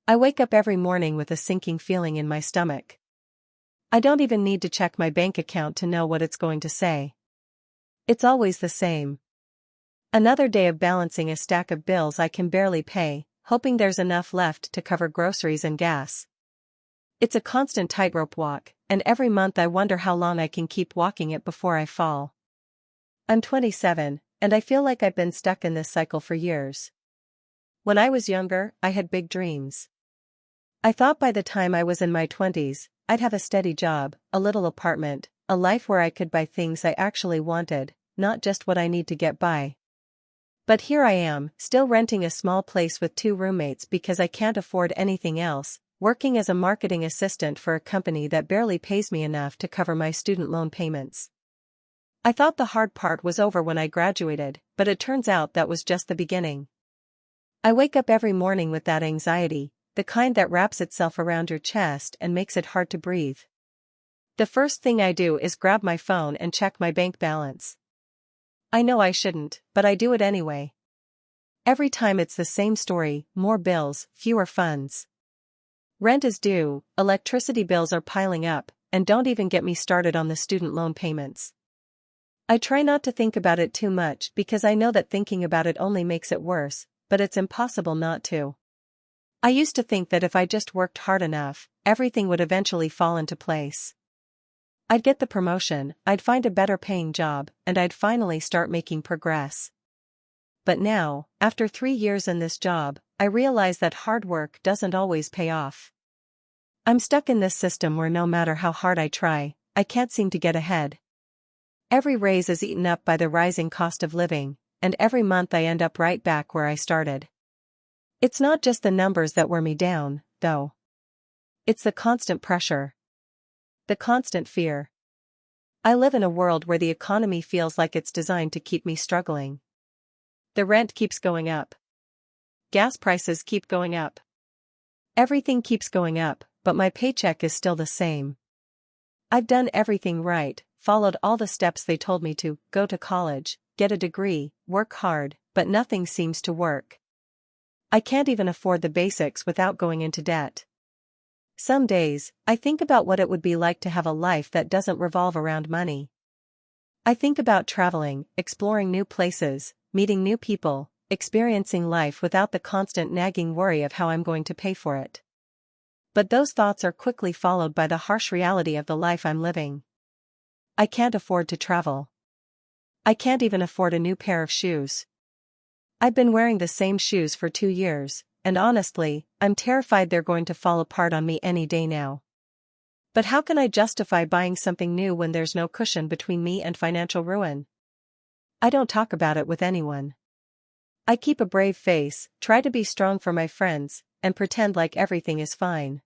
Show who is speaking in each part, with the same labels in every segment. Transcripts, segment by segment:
Speaker 1: I wake up every morning with a sinking feeling in my stomach. I don't even need to check my bank account to know what it's going to say. It's always the same. Another day of balancing a stack of bills I can barely pay, hoping there's enough left to cover groceries and gas. It's a constant tightrope walk, and every month I wonder how long I can keep walking it before I fall. I'm 27, and I feel like I've been stuck in this cycle for years. When I was younger, I had big dreams. I thought by the time I was in my 20s, I'd have a steady job, a little apartment, a life where I could buy things I actually wanted, not just what I need to get by. But here I am, still renting a small place with 2 roommates because I can't afford anything else, working as a marketing assistant for a company that barely pays me enough to cover my student loan payments. I thought the hard part was over when I graduated, but it turns out that was just the beginning. I wake up every morning with that anxiety, the kind that wraps itself around your chest and makes it hard to breathe. The first thing I do is grab my phone and check my bank balance. I know I shouldn't, but I do it anyway. Every time it's the same story: more bills, fewer funds. Rent is due, electricity bills are piling up, and don't even get me started on the student loan payments. I try not to think about it too much because I know that thinking about it only makes it worse, but it's impossible not to. I used to think that if I just worked hard enough, everything would eventually fall into place. I'd get the promotion, I'd find a better paying job, and I'd finally start making progress. But now, after 3 years in this job, I realize that hard work doesn't always pay off. I'm stuck in this system where no matter how hard I try, I can't seem to get ahead. Every raise is eaten up by the rising cost of living, and every month I end up right back where I started. It's not just the numbers that wear me down, though. It's the constant pressure. The constant fear. I live in a world where the economy feels like it's designed to keep me struggling. The rent keeps going up. Gas prices keep going up. Everything keeps going up, but my paycheck is still the same. I've done everything right, followed all the steps they told me to: go to college, get a degree, work hard, but nothing seems to work. I can't even afford the basics without going into debt. Some days, I think about what it would be like to have a life that doesn't revolve around money. I think about traveling, exploring new places, meeting new people, experiencing life without the constant nagging worry of how I'm going to pay for it. But those thoughts are quickly followed by the harsh reality of the life I'm living. I can't afford to travel. I can't even afford a new pair of shoes. I've been wearing the same shoes for 2 years, and honestly, I'm terrified they're going to fall apart on me any day now. But how can I justify buying something new when there's no cushion between me and financial ruin? I don't talk about it with anyone. I keep a brave face, try to be strong for my friends, and pretend like everything is fine.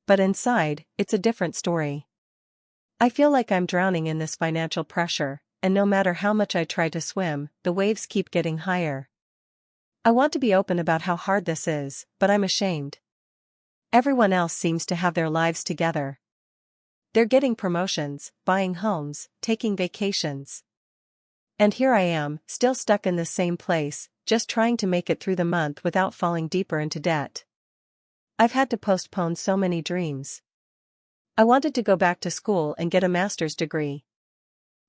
Speaker 1: But inside, it's a different story. I feel like I'm drowning in this financial pressure, and no matter how much I try to swim, the waves keep getting higher. I want to be open about how hard this is, but I'm ashamed. Everyone else seems to have their lives together. They're getting promotions, buying homes, taking vacations. And here I am, still stuck in the same place, just trying to make it through the month without falling deeper into debt. I've had to postpone so many dreams. I wanted to go back to school and get a master's degree.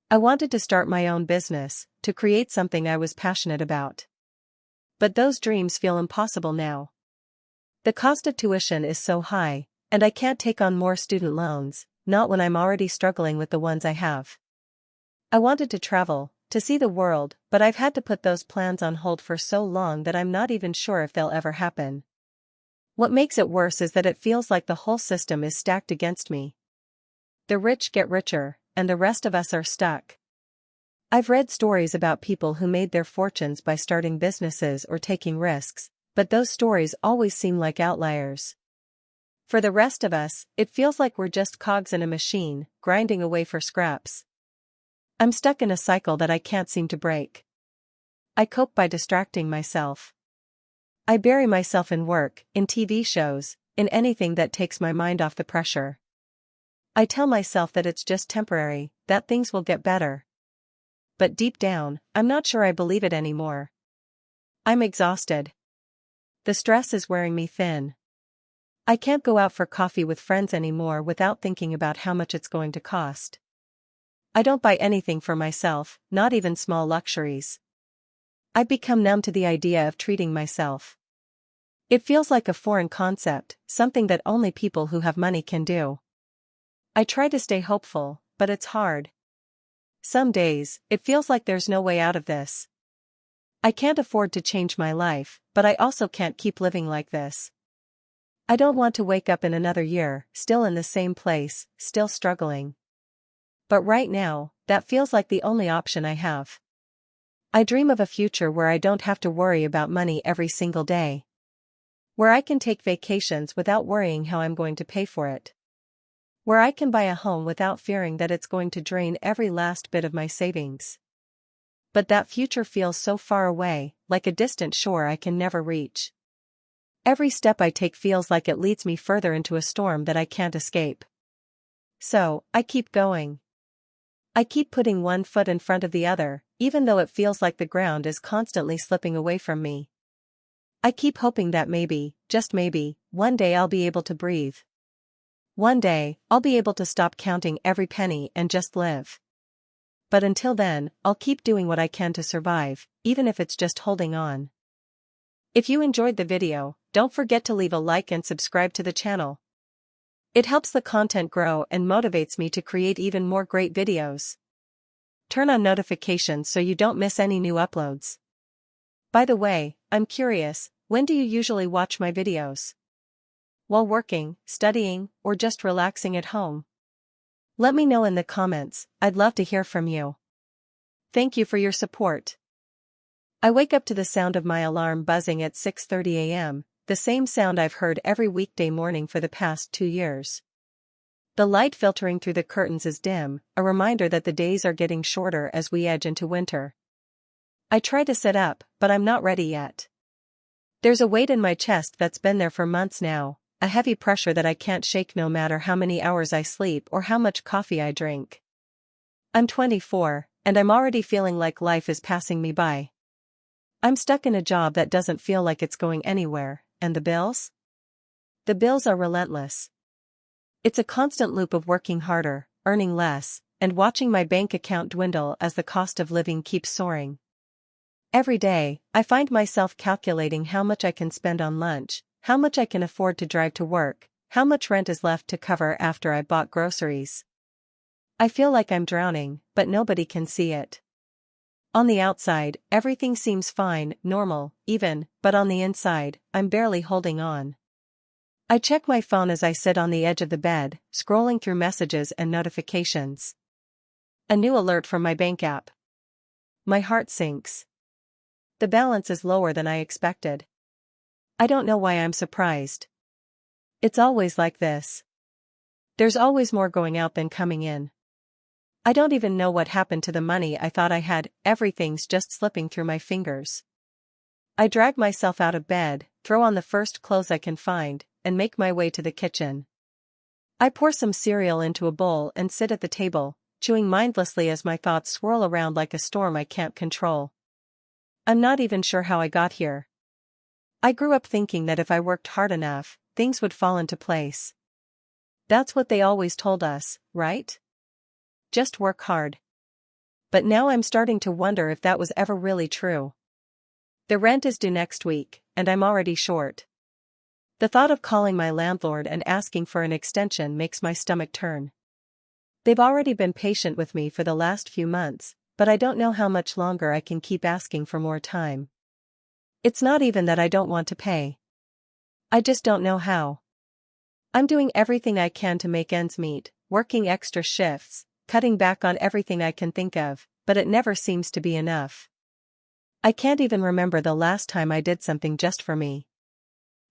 Speaker 1: I wanted to start my own business, to create something I was passionate about. But those dreams feel impossible now. The cost of tuition is so high, and I can't take on more student loans, not when I'm already struggling with the ones I have. I wanted to travel, to see the world, but I've had to put those plans on hold for so long that I'm not even sure if they'll ever happen. What makes it worse is that it feels like the whole system is stacked against me. The rich get richer, and the rest of us are stuck. I've read stories about people who made their fortunes by starting businesses or taking risks, but those stories always seem like outliers. For the rest of us, it feels like we're just cogs in a machine, grinding away for scraps. I'm stuck in a cycle that I can't seem to break. I cope by distracting myself. I bury myself in work, in TV shows, in anything that takes my mind off the pressure. I tell myself that it's just temporary, that things will get better. But deep down, I'm not sure I believe it anymore. I'm exhausted. The stress is wearing me thin. I can't go out for coffee with friends anymore without thinking about how much it's going to cost. I don't buy anything for myself, not even small luxuries. I've become numb to the idea of treating myself. It feels like a foreign concept, something that only people who have money can do. I try to stay hopeful, but it's hard. Some days, it feels like there's no way out of this. I can't afford to change my life, but I also can't keep living like this. I don't want to wake up in another year, still in the same place, still struggling. But right now, that feels like the only option I have. I dream of a future where I don't have to worry about money every single day. Where I can take vacations without worrying how I'm going to pay for it. Where I can buy a home without fearing that it's going to drain every last bit of my savings. But that future feels so far away, like a distant shore I can never reach. Every step I take feels like it leads me further into a storm that I can't escape. So, I keep going. I keep putting one foot in front of the other, even though it feels like the ground is constantly slipping away from me. I keep hoping that maybe, just maybe, one day I'll be able to breathe. One day, I'll be able to stop counting every penny and just live. But until then, I'll keep doing what I can to survive, even if it's just holding on. If you enjoyed the video, don't forget to leave a like and subscribe to the channel. It helps the content grow and motivates me to create even more great videos. Turn on notifications so you don't miss any new uploads. By the way, I'm curious, when do you usually watch my videos? While working, studying, or just relaxing at home? Let me know in the comments, I'd love to hear from you. Thank you for your support. I wake up to the sound of my alarm buzzing at 6:30 a.m., the same sound I've heard every weekday morning for the past 2 years. The light filtering through the curtains is dim, a reminder that the days are getting shorter as we edge into winter. I try to sit up, but I'm not ready yet. There's a weight in my chest that's been there for months now, a heavy pressure that I can't shake no matter how many hours I sleep or how much coffee I drink. I'm 24, and I'm already feeling like life is passing me by. I'm stuck in a job that doesn't feel like it's going anywhere, and the bills? The bills are relentless. It's a constant loop of working harder, earning less, and watching my bank account dwindle as the cost of living keeps soaring. Every day, I find myself calculating how much I can spend on lunch, how much I can afford to drive to work, how much rent is left to cover after I bought groceries. I feel like I'm drowning, but nobody can see it. On the outside, everything seems fine, normal, even, but on the inside, I'm barely holding on. I check my phone as I sit on the edge of the bed, scrolling through messages and notifications. A new alert from my bank app. My heart sinks. The balance is lower than I expected. I don't know why I'm surprised. It's always like this. There's always more going out than coming in. I don't even know what happened to the money I thought I had, everything's just slipping through my fingers. I drag myself out of bed, throw on the first clothes I can find, and make my way to the kitchen. I pour some cereal into a bowl and sit at the table, chewing mindlessly as my thoughts swirl around like a storm I can't control. I'm not even sure how I got here. I grew up thinking that if I worked hard enough, things would fall into place. That's what they always told us, right? Just work hard. But now I'm starting to wonder if that was ever really true. The rent is due next week, and I'm already short. The thought of calling my landlord and asking for an extension makes my stomach turn. They've already been patient with me for the last few months, but I don't know how much longer I can keep asking for more time. It's not even that I don't want to pay. I just don't know how. I'm doing everything I can to make ends meet, working extra shifts, cutting back on everything I can think of, but it never seems to be enough. I can't even remember the last time I did something just for me.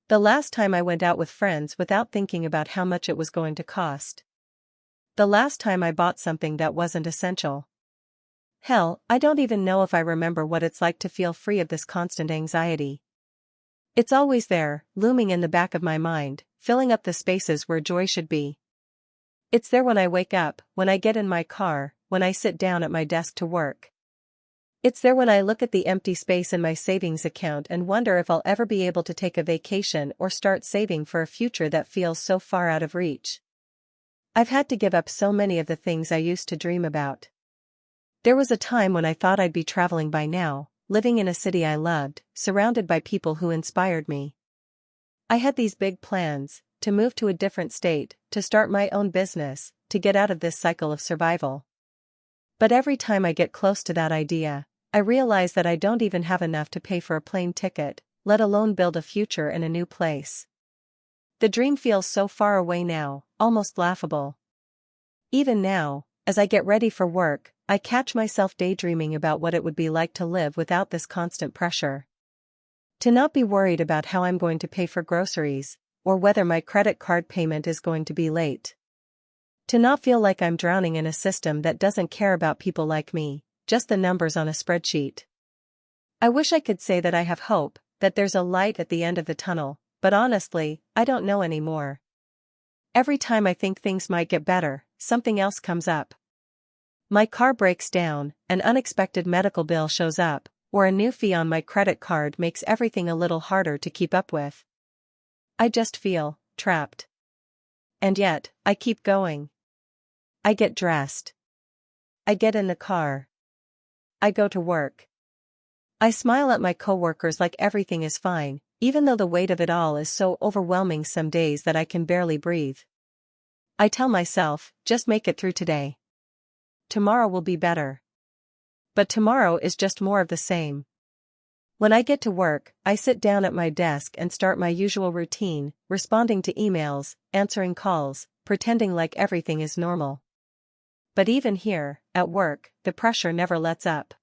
Speaker 1: The last time I went out with friends without thinking about how much it was going to cost. The last time I bought something that wasn't essential. Hell, I don't even know if I remember what it's like to feel free of this constant anxiety. It's always there, looming in the back of my mind, filling up the spaces where joy should be. It's there when I wake up, when I get in my car, when I sit down at my desk to work. It's there when I look at the empty space in my savings account and wonder if I'll ever be able to take a vacation or start saving for a future that feels so far out of reach. I've had to give up so many of the things I used to dream about. There was a time when I thought I'd be traveling by now, living in a city I loved, surrounded by people who inspired me. I had these big plans, to move to a different state, to start my own business, to get out of this cycle of survival. But every time I get close to that idea, I realize that I don't even have enough to pay for a plane ticket, let alone build a future in a new place. The dream feels so far away now, almost laughable. Even now, as I get ready for work, I catch myself daydreaming about what it would be like to live without this constant pressure. To not be worried about how I'm going to pay for groceries, or whether my credit card payment is going to be late. To not feel like I'm drowning in a system that doesn't care about people like me, just the numbers on a spreadsheet. I wish I could say that I have hope, that there's a light at the end of the tunnel, but honestly, I don't know anymore. Every time I think things might get better, something else comes up. My car breaks down, an unexpected medical bill shows up, or a new fee on my credit card makes everything a little harder to keep up with. I just feel trapped. And yet, I keep going. I get dressed. I get in the car. I go to work. I smile at my coworkers like everything is fine, even though the weight of it all is so overwhelming some days that I can barely breathe. I tell myself, just make it through today. Tomorrow will be better. But tomorrow is just more of the same. When I get to work, I sit down at my desk and start my usual routine, responding to emails, answering calls, pretending like everything is normal. But even here, at work, the pressure never lets up.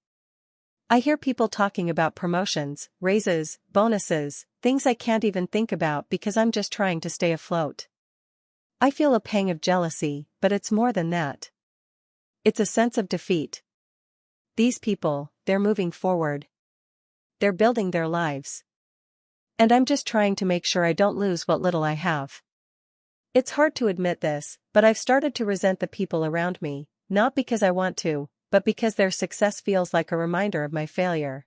Speaker 1: I hear people talking about promotions, raises, bonuses, things I can't even think about because I'm just trying to stay afloat. I feel a pang of jealousy, but it's more than that. It's a sense of defeat. These people, they're moving forward. They're building their lives. And I'm just trying to make sure I don't lose what little I have. It's hard to admit this, but I've started to resent the people around me, not because I want to, but because their success feels like a reminder of my failure.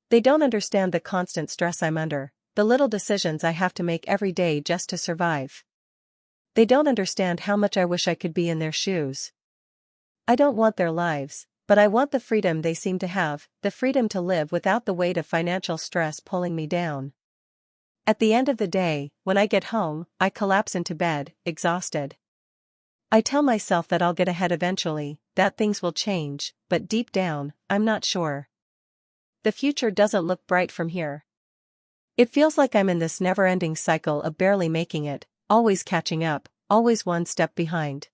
Speaker 1: They don't understand the constant stress I'm under, the little decisions I have to make every day just to survive. They don't understand how much I wish I could be in their shoes. I don't want their lives, but I want the freedom they seem to have, the freedom to live without the weight of financial stress pulling me down. At the end of the day, when I get home, I collapse into bed, exhausted. I tell myself that I'll get ahead eventually, that things will change, but deep down, I'm not sure. The future doesn't look bright from here. It feels like I'm in this never-ending cycle of barely making it, always catching up, always one step behind.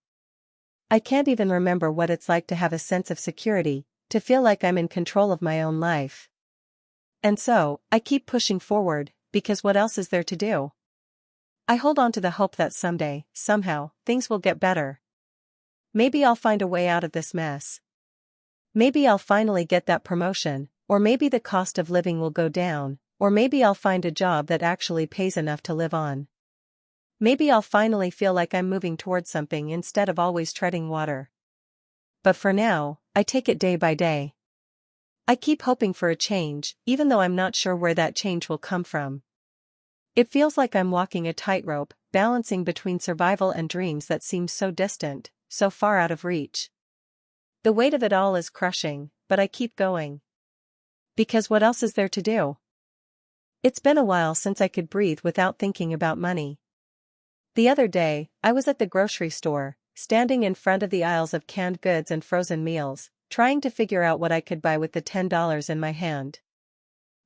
Speaker 1: I can't even remember what it's like to have a sense of security, to feel like I'm in control of my own life. And so, I keep pushing forward, because what else is there to do? I hold on to the hope that someday, somehow, things will get better. Maybe I'll find a way out of this mess. Maybe I'll finally get that promotion, or maybe the cost of living will go down, or maybe I'll find a job that actually pays enough to live on. Maybe I'll finally feel like I'm moving towards something instead of always treading water. But for now, I take it day by day. I keep hoping for a change, even though I'm not sure where that change will come from. It feels like I'm walking a tightrope, balancing between survival and dreams that seem so distant, so far out of reach. The weight of it all is crushing, but I keep going. Because what else is there to do? It's been a while since I could breathe without thinking about money. The other day, I was at the grocery store, standing in front of the aisles of canned goods and frozen meals, trying to figure out what I could buy with the $10 in my hand.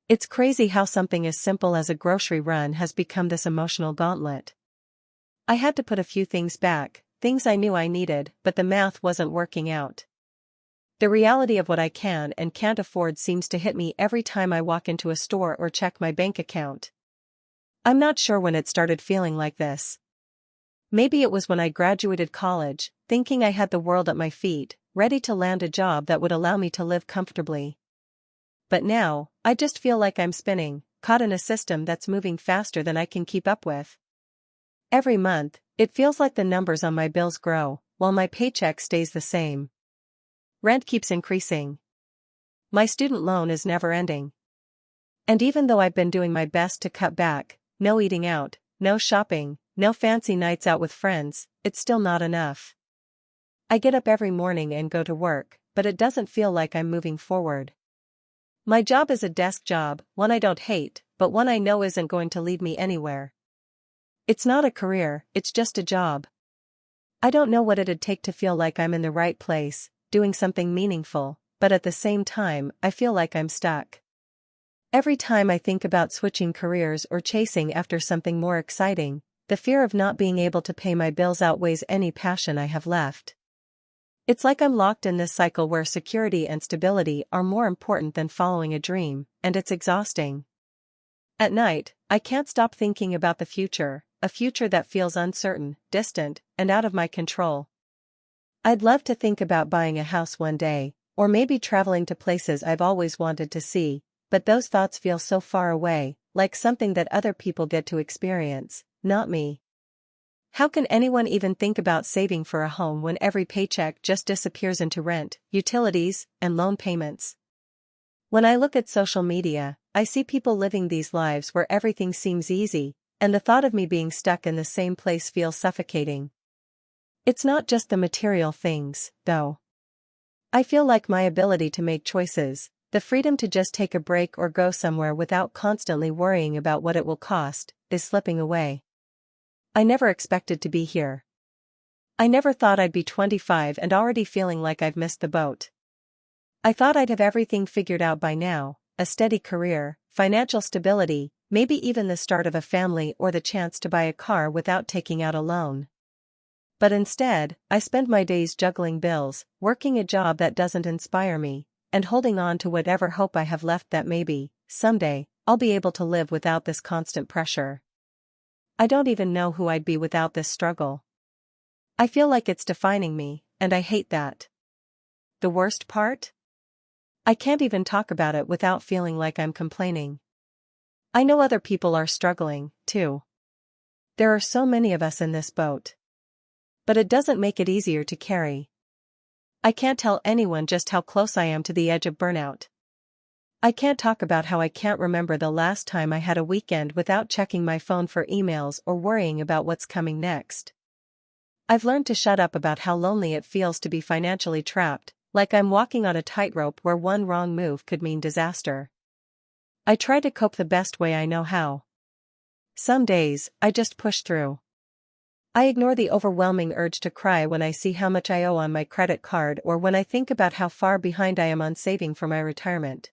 Speaker 1: It's crazy how something as simple as a grocery run has become this emotional gauntlet. I had to put a few things back, things I knew I needed, but the math wasn't working out. The reality of what I can and can't afford seems to hit me every time I walk into a store or check my bank account. I'm not sure when it started feeling like this. Maybe it was when I graduated college, thinking I had the world at my feet, ready to land a job that would allow me to live comfortably. But now, I just feel like I'm spinning, caught in a system that's moving faster than I can keep up with. Every month, it feels like the numbers on my bills grow, while my paycheck stays the same. Rent keeps increasing. My student loan is never ending. And even though I've been doing my best to cut back, no eating out, no shopping, no fancy nights out with friends, it's still not enough. I get up every morning and go to work, but it doesn't feel like I'm moving forward. My job is a desk job, one I don't hate, but one I know isn't going to lead me anywhere. It's not a career, it's just a job. I don't know what it'd take to feel like I'm in the right place, doing something meaningful, but at the same time, I feel like I'm stuck. Every time I think about switching careers or chasing after something more exciting, the fear of not being able to pay my bills outweighs any passion I have left. It's like I'm locked in this cycle where security and stability are more important than following a dream, and it's exhausting. At night, I can't stop thinking about the future, a future that feels uncertain, distant, and out of my control. I'd love to think about buying a house one day, or maybe traveling to places I've always wanted to see, but those thoughts feel so far away, like something that other people get to experience, not me. How can anyone even think about saving for a home when every paycheck just disappears into rent, utilities, and loan payments? When I look at social media, I see people living these lives where everything seems easy, and the thought of me being stuck in the same place feels suffocating. It's not just the material things, though. I feel like my ability to make choices, the freedom to just take a break or go somewhere without constantly worrying about what it will cost, is slipping away. I never expected to be here. I never thought I'd be 25 and already feeling like I've missed the boat. I thought I'd have everything figured out by now, a steady career, financial stability, maybe even the start of a family or the chance to buy a car without taking out a loan. But instead, I spend my days juggling bills, working a job that doesn't inspire me, and holding on to whatever hope I have left that maybe, someday, I'll be able to live without this constant pressure. I don't even know who I'd be without this struggle. I feel like it's defining me, and I hate that. The worst part? I can't even talk about it without feeling like I'm complaining. I know other people are struggling, too. There are so many of us in this boat. But it doesn't make it easier to carry. I can't tell anyone just how close I am to the edge of burnout. I can't talk about how I can't remember the last time I had a weekend without checking my phone for emails or worrying about what's coming next. I've learned to shut up about how lonely it feels to be financially trapped, like I'm walking on a tightrope where one wrong move could mean disaster. I try to cope the best way I know how. Some days, I just push through. I ignore the overwhelming urge to cry when I see how much I owe on my credit card or when I think about how far behind I am on saving for my retirement.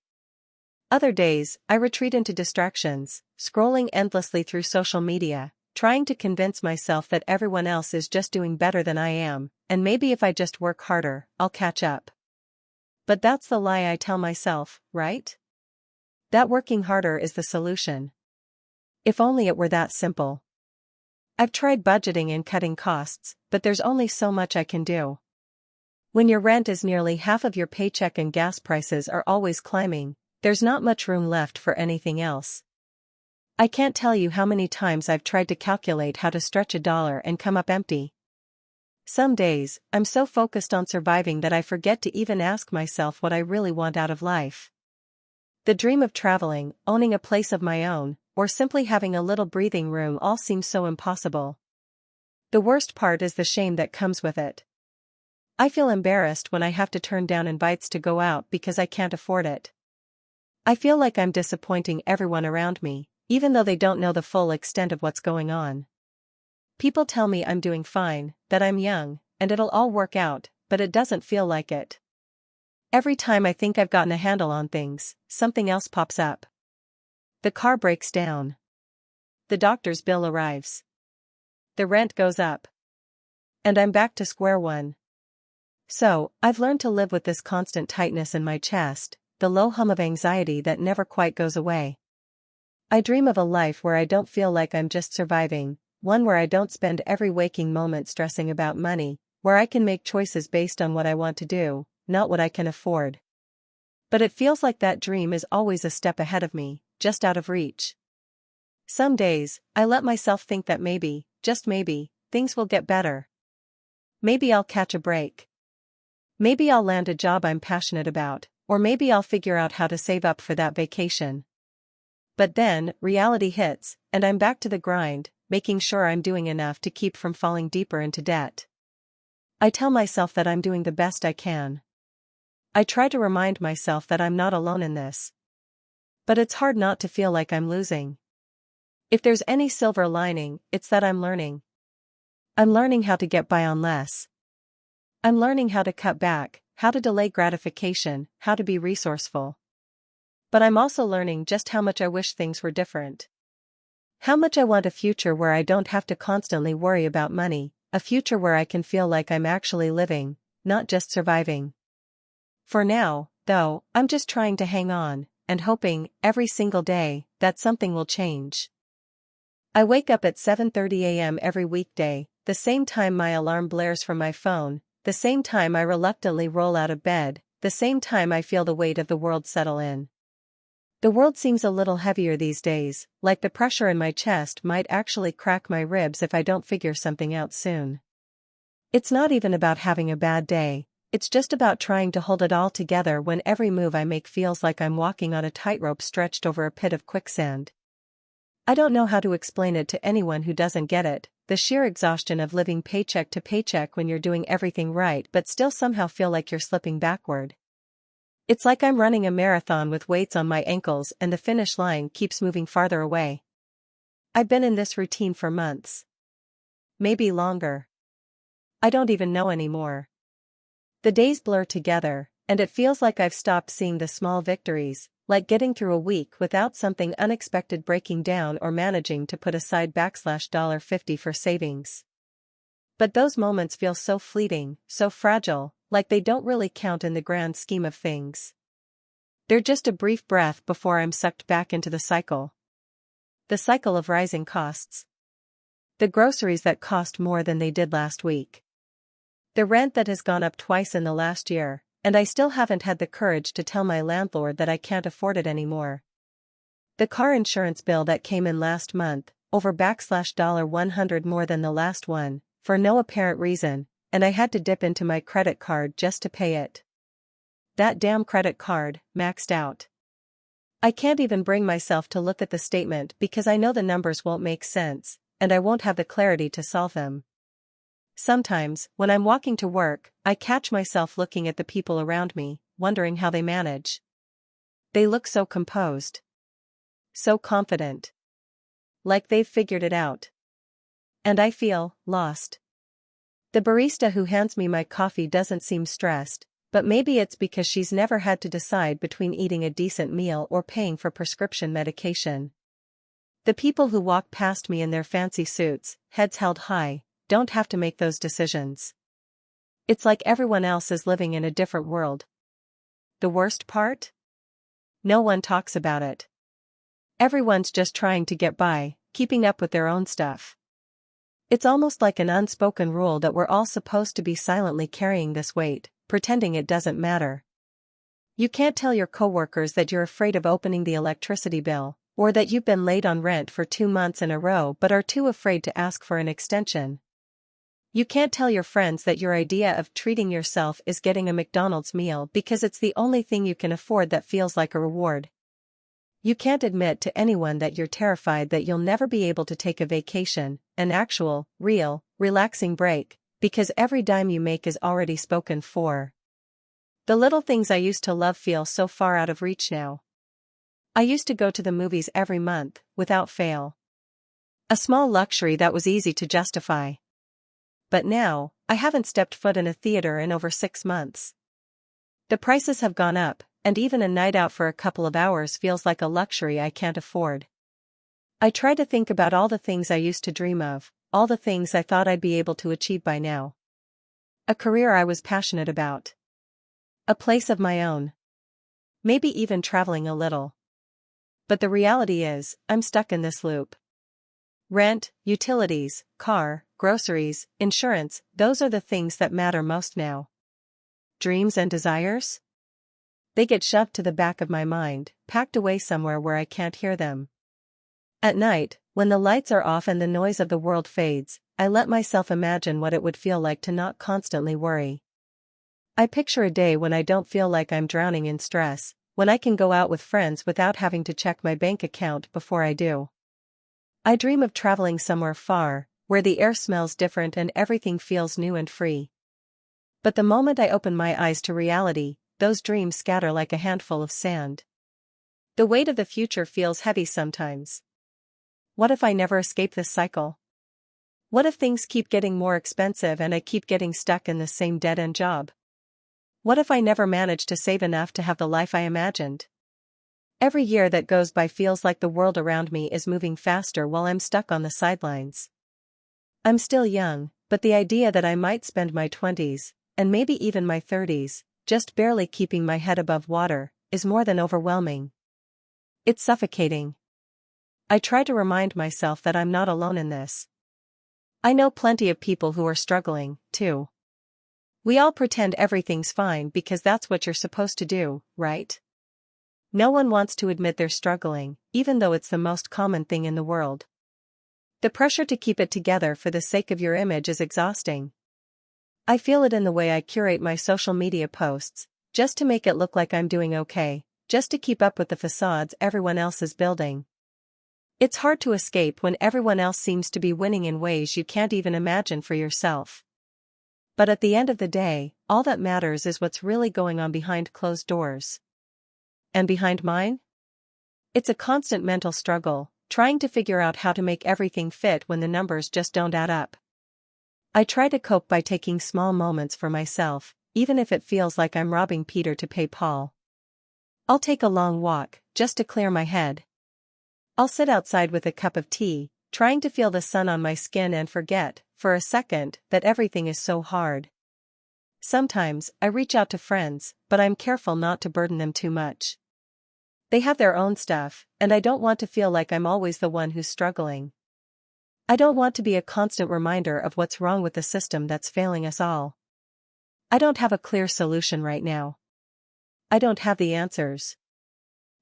Speaker 1: Other days, I retreat into distractions, scrolling endlessly through social media, trying to convince myself that everyone else is just doing better than I am, and maybe if I just work harder, I'll catch up. But that's the lie I tell myself, right? That working harder is the solution. If only it were that simple. I've tried budgeting and cutting costs, but there's only so much I can do. When your rent is nearly half of your paycheck and gas prices are always climbing, there's not much room left for anything else. I can't tell you how many times I've tried to calculate how to stretch $1 and come up empty. Some days, I'm so focused on surviving that I forget to even ask myself what I really want out of life. The dream of traveling, owning a place of my own, or simply having a little breathing room all seems so impossible. The worst part is the shame that comes with it. I feel embarrassed when I have to turn down invites to go out because I can't afford it. I feel like I'm disappointing everyone around me, even though they don't know the full extent of what's going on. People tell me I'm doing fine, that I'm young, and it'll all work out, but it doesn't feel like it. Every time I think I've gotten a handle on things, something else pops up. The car breaks down. The doctor's bill arrives. The rent goes up. And I'm back to square one. So, I've learned to live with this constant tightness in my chest, the low hum of anxiety that never quite goes away. I dream of a life where I don't feel like I'm just surviving, one where I don't spend every waking moment stressing about money, where I can make choices based on what I want to do, not what I can afford. But it feels like that dream is always a step ahead of me, just out of reach. Some days, I let myself think that maybe, just maybe, things will get better. Maybe I'll catch a break. Maybe I'll land a job I'm passionate about, or maybe I'll figure out how to save up for that vacation. But then, reality hits, and I'm back to the grind, making sure I'm doing enough to keep from falling deeper into debt. I tell myself that I'm doing the best I can. I try to remind myself that I'm not alone in this. But it's hard not to feel like I'm losing. If there's any silver lining, it's that I'm learning. I'm learning how to get by on less. I'm learning how to cut back, how to delay gratification, how to be resourceful. But I'm also learning just how much I wish things were different. How much I want a future where I don't have to constantly worry about money, a future where I can feel like I'm actually living, not just surviving. For now, though, I'm just trying to hang on, and hoping, every single day, that something will change. I wake up at 7:30 a.m. every weekday, the same time my alarm blares from my phone, the same time I reluctantly roll out of bed, the same time I feel the weight of the world settle in. The world seems a little heavier these days, like the pressure in my chest might actually crack my ribs if I don't figure something out soon. It's not even about having a bad day, it's just about trying to hold it all together when every move I make feels like I'm walking on a tightrope stretched over a pit of quicksand. I don't know how to explain it to anyone who doesn't get it, the sheer exhaustion of living paycheck to paycheck when you're doing everything right but still somehow feel like you're slipping backward. It's like I'm running a marathon with weights on my ankles and the finish line keeps moving farther away. I've been in this routine for months. Maybe longer. I don't even know anymore. The days blur together, and it feels like I've stopped seeing the small victories, like getting through a week without something unexpected breaking down or managing to put aside $50 for savings. But those moments feel so fleeting, so fragile, like they don't really count in the grand scheme of things. They're just a brief breath before I'm sucked back into the cycle. The cycle of rising costs. The groceries that cost more than they did last week. The rent that has gone up twice in the last year, and I still haven't had the courage to tell my landlord that I can't afford it anymore. The car insurance bill that came in last month, over $100 more than the last one, for no apparent reason, and I had to dip into my credit card just to pay it. That damn credit card, maxed out. I can't even bring myself to look at the statement because I know the numbers won't make sense, and I won't have the clarity to solve them. Sometimes, when I'm walking to work, I catch myself looking at the people around me, wondering how they manage. They look so composed. So confident. Like they've figured it out. And I feel lost. The barista who hands me my coffee doesn't seem stressed, but maybe it's because she's never had to decide between eating a decent meal or paying for prescription medication. The people who walk past me in their fancy suits, heads held high, don't have to make those decisions. It's like everyone else is living in a different world. The worst part? No one talks about it. Everyone's just trying to get by, keeping up with their own stuff. It's almost like an unspoken rule that we're all supposed to be silently carrying this weight, pretending it doesn't matter. You can't tell your coworkers that you're afraid of opening the electricity bill, or that you've been late on rent for 2 months in a row but are too afraid to ask for an extension. You can't tell your friends that your idea of treating yourself is getting a McDonald's meal because it's the only thing you can afford that feels like a reward. You can't admit to anyone that you're terrified that you'll never be able to take a vacation, an actual, real, relaxing break, because every dime you make is already spoken for. The little things I used to love feel so far out of reach now. I used to go to the movies every month, without fail. A small luxury that was easy to justify. But now, I haven't stepped foot in a theater in over 6 months. The prices have gone up, and even a night out for a couple of hours feels like a luxury I can't afford. I try to think about all the things I used to dream of, all the things I thought I'd be able to achieve by now. A career I was passionate about. A place of my own. Maybe even traveling a little. But the reality is, I'm stuck in this loop. Rent, utilities, car, groceries, insurance, those are the things that matter most now. Dreams and desires? They get shoved to the back of my mind, packed away somewhere where I can't hear them. At night, when the lights are off and the noise of the world fades, I let myself imagine what it would feel like to not constantly worry. I picture a day when I don't feel like I'm drowning in stress, when I can go out with friends without having to check my bank account before I do. I dream of traveling somewhere far, where the air smells different and everything feels new and free. But the moment I open my eyes to reality, those dreams scatter like a handful of sand. The weight of the future feels heavy sometimes. What if I never escape this cycle? What if things keep getting more expensive and I keep getting stuck in the same dead-end job? What if I never manage to save enough to have the life I imagined? Every year that goes by feels like the world around me is moving faster while I'm stuck on the sidelines. I'm still young, but the idea that I might spend my 20s, and maybe even my 30s, just barely keeping my head above water, is more than overwhelming. It's suffocating. I try to remind myself that I'm not alone in this. I know plenty of people who are struggling, too. We all pretend everything's fine because that's what you're supposed to do, right? No one wants to admit they're struggling, even though it's the most common thing in the world. The pressure to keep it together for the sake of your image is exhausting. I feel it in the way I curate my social media posts, just to make it look like I'm doing okay, just to keep up with the facades everyone else is building. It's hard to escape when everyone else seems to be winning in ways you can't even imagine for yourself. But at the end of the day, all that matters is what's really going on behind closed doors. And behind mine? It's a constant mental struggle, trying to figure out how to make everything fit when the numbers just don't add up. I try to cope by taking small moments for myself, even if it feels like I'm robbing Peter to pay Paul. I'll take a long walk, just to clear my head. I'll sit outside with a cup of tea, trying to feel the sun on my skin and forget, for a second, that everything is so hard. Sometimes, I reach out to friends, but I'm careful not to burden them too much. They have their own stuff, and I don't want to feel like I'm always the one who's struggling. I don't want to be a constant reminder of what's wrong with the system that's failing us all. I don't have a clear solution right now. I don't have the answers.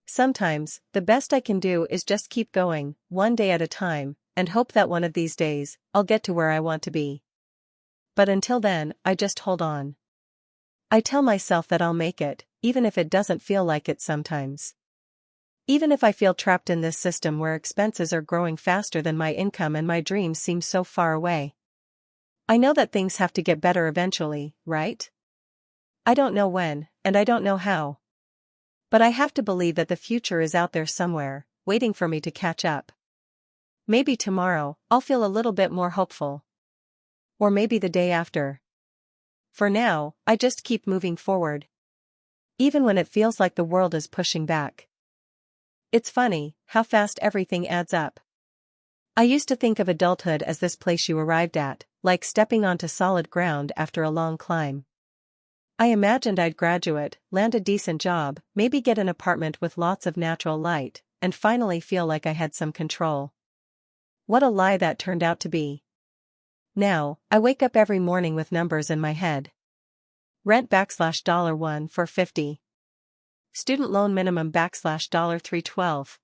Speaker 1: Sometimes, the best I can do is just keep going, one day at a time, and hope that one of these days, I'll get to where I want to be. But until then, I just hold on. I tell myself that I'll make it, even if it doesn't feel like it sometimes. Even if I feel trapped in this system where expenses are growing faster than my income and my dreams seem so far away. I know that things have to get better eventually, right? I don't know when, and I don't know how. But I have to believe that the future is out there somewhere, waiting for me to catch up. Maybe tomorrow, I'll feel a little bit more hopeful. Or maybe the day after. For now, I just keep moving forward. Even when it feels like the world is pushing back. It's funny how fast everything adds up. I used to think of adulthood as this place you arrived at, like stepping onto solid ground after a long climb. I imagined I'd graduate, land a decent job, maybe get an apartment with lots of natural light, and finally feel like I had some control. What a lie that turned out to be. Now, I wake up every morning with numbers in my head. Rent $1 for $50. Student loan minimum $312.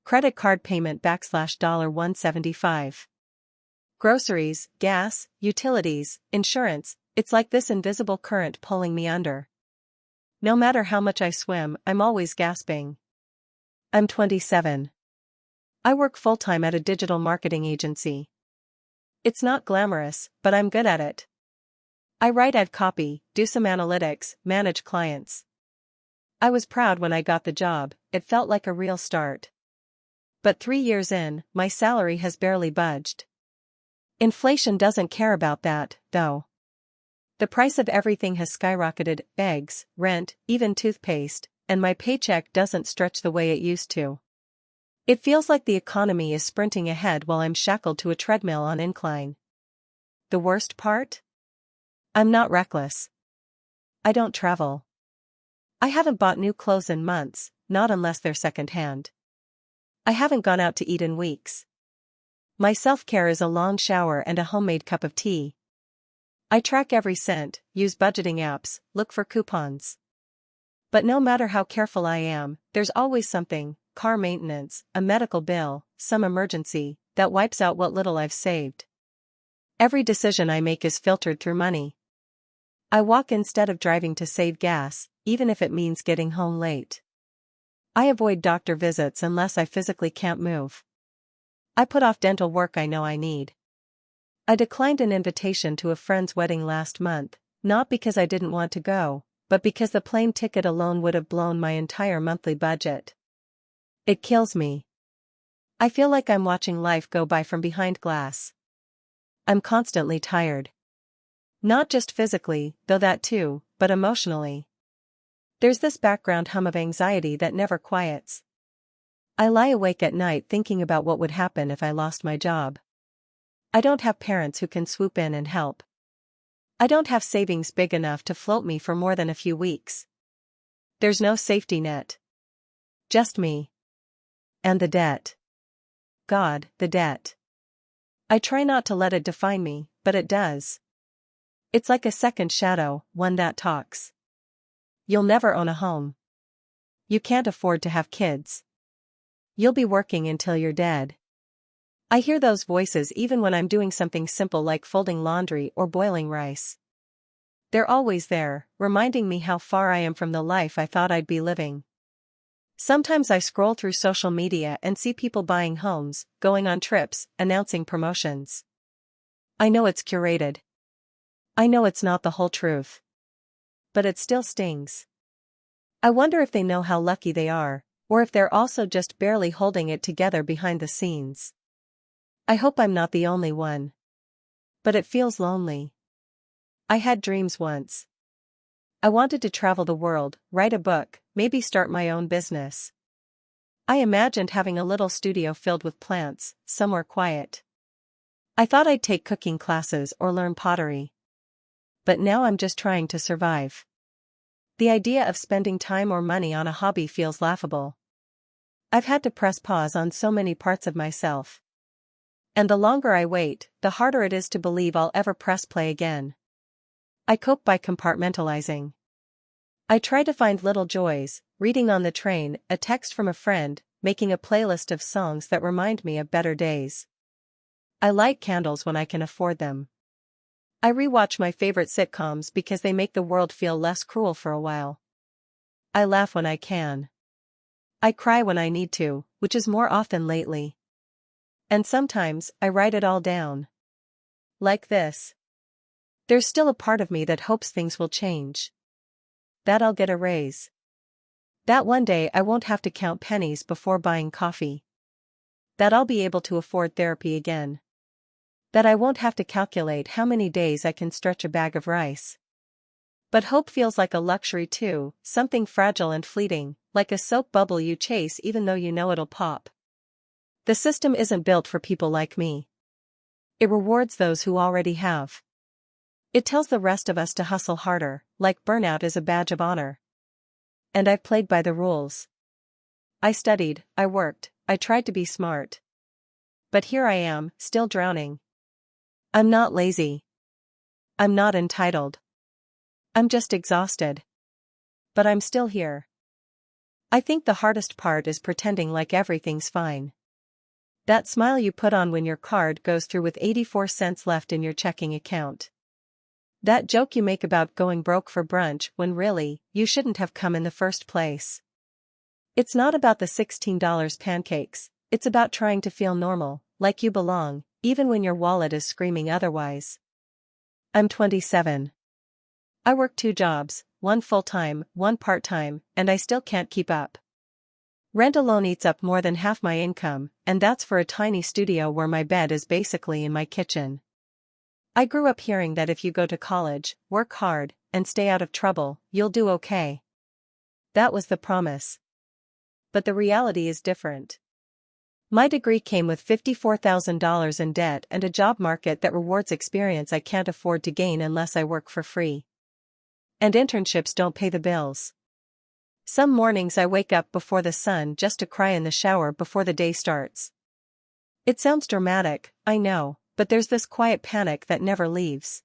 Speaker 1: Credit card payment $175. Groceries, gas, utilities, insurance, it's like this invisible current pulling me under. No matter how much I swim, I'm always gasping. I'm 27. I work full-time at a digital marketing agency. It's not glamorous, but I'm good at it. I write ad copy, do some analytics, manage clients. I was proud when I got the job, it felt like a real start. But 3 years in, my salary has barely budged. Inflation doesn't care about that, though. The price of everything has skyrocketed, eggs, rent, even toothpaste, and my paycheck doesn't stretch the way it used to. It feels like the economy is sprinting ahead while I'm shackled to a treadmill on incline. The worst part? I'm not reckless. I don't travel. I haven't bought new clothes in months, not unless they're secondhand. I haven't gone out to eat in weeks. My self-care is a long shower and a homemade cup of tea. I track every cent, use budgeting apps, look for coupons. But no matter how careful I am, there's always something, car maintenance, a medical bill, some emergency, that wipes out what little I've saved. Every decision I make is filtered through money. I walk instead of driving to save gas, even if it means getting home late. I avoid doctor visits unless I physically can't move. I put off dental work I know I need. I declined an invitation to a friend's wedding last month, not because I didn't want to go, but because the plane ticket alone would have blown my entire monthly budget. It kills me. I feel like I'm watching life go by from behind glass. I'm constantly tired. Not just physically, though that too, but emotionally. There's this background hum of anxiety that never quiets. I lie awake at night thinking about what would happen if I lost my job. I don't have parents who can swoop in and help. I don't have savings big enough to float me for more than a few weeks. There's no safety net. Just me. And the debt. God, the debt. I try not to let it define me, but it does. It's like a second shadow, one that talks. You'll never own a home. You can't afford to have kids. You'll be working until you're dead. I hear those voices even when I'm doing something simple like folding laundry or boiling rice. They're always there, reminding me how far I am from the life I thought I'd be living. Sometimes I scroll through social media and see people buying homes, going on trips, announcing promotions. I know it's curated. I know it's not the whole truth. But it still stings. I wonder if they know how lucky they are, or if they're also just barely holding it together behind the scenes. I hope I'm not the only one. But it feels lonely. I had dreams once. I wanted to travel the world, write a book, maybe start my own business. I imagined having a little studio filled with plants, somewhere quiet. I thought I'd take cooking classes or learn pottery. But now I'm just trying to survive. The idea of spending time or money on a hobby feels laughable. I've had to press pause on so many parts of myself. And the longer I wait, the harder it is to believe I'll ever press play again. I cope by compartmentalizing. I try to find little joys, reading on the train, a text from a friend, making a playlist of songs that remind me of better days. I light candles when I can afford them. I rewatch my favorite sitcoms because they make the world feel less cruel for a while. I laugh when I can. I cry when I need to, which is more often lately. And sometimes, I write it all down. Like this. There's still a part of me that hopes things will change. That I'll get a raise. That one day I won't have to count pennies before buying coffee. That I'll be able to afford therapy again. That I won't have to calculate how many days I can stretch a bag of rice. But hope feels like a luxury too, something fragile and fleeting, like a soap bubble you chase even though you know it'll pop. The system isn't built for people like me. It rewards those who already have. It tells the rest of us to hustle harder, like burnout is a badge of honor. And I've played by the rules. I studied, I worked, I tried to be smart. But here I am, still drowning. I'm not lazy. I'm not entitled. I'm just exhausted. But I'm still here. I think the hardest part is pretending like everything's fine. That smile you put on when your card goes through with 84 cents left in your checking account. That joke you make about going broke for brunch when really, you shouldn't have come in the first place. It's not about the $16 pancakes, it's about trying to feel normal, like you belong, even when your wallet is screaming otherwise. I'm 27. I work 2 jobs, one full-time, one part-time, and I still can't keep up. Rent alone eats up more than half my income, and that's for a tiny studio where my bed is basically in my kitchen. I grew up hearing that if you go to college, work hard, and stay out of trouble, you'll do okay. That was the promise. But the reality is different. My degree came with $54,000 in debt and a job market that rewards experience I can't afford to gain unless I work for free. And internships don't pay the bills. Some mornings I wake up before the sun just to cry in the shower before the day starts. It sounds dramatic, I know, but there's this quiet panic that never leaves.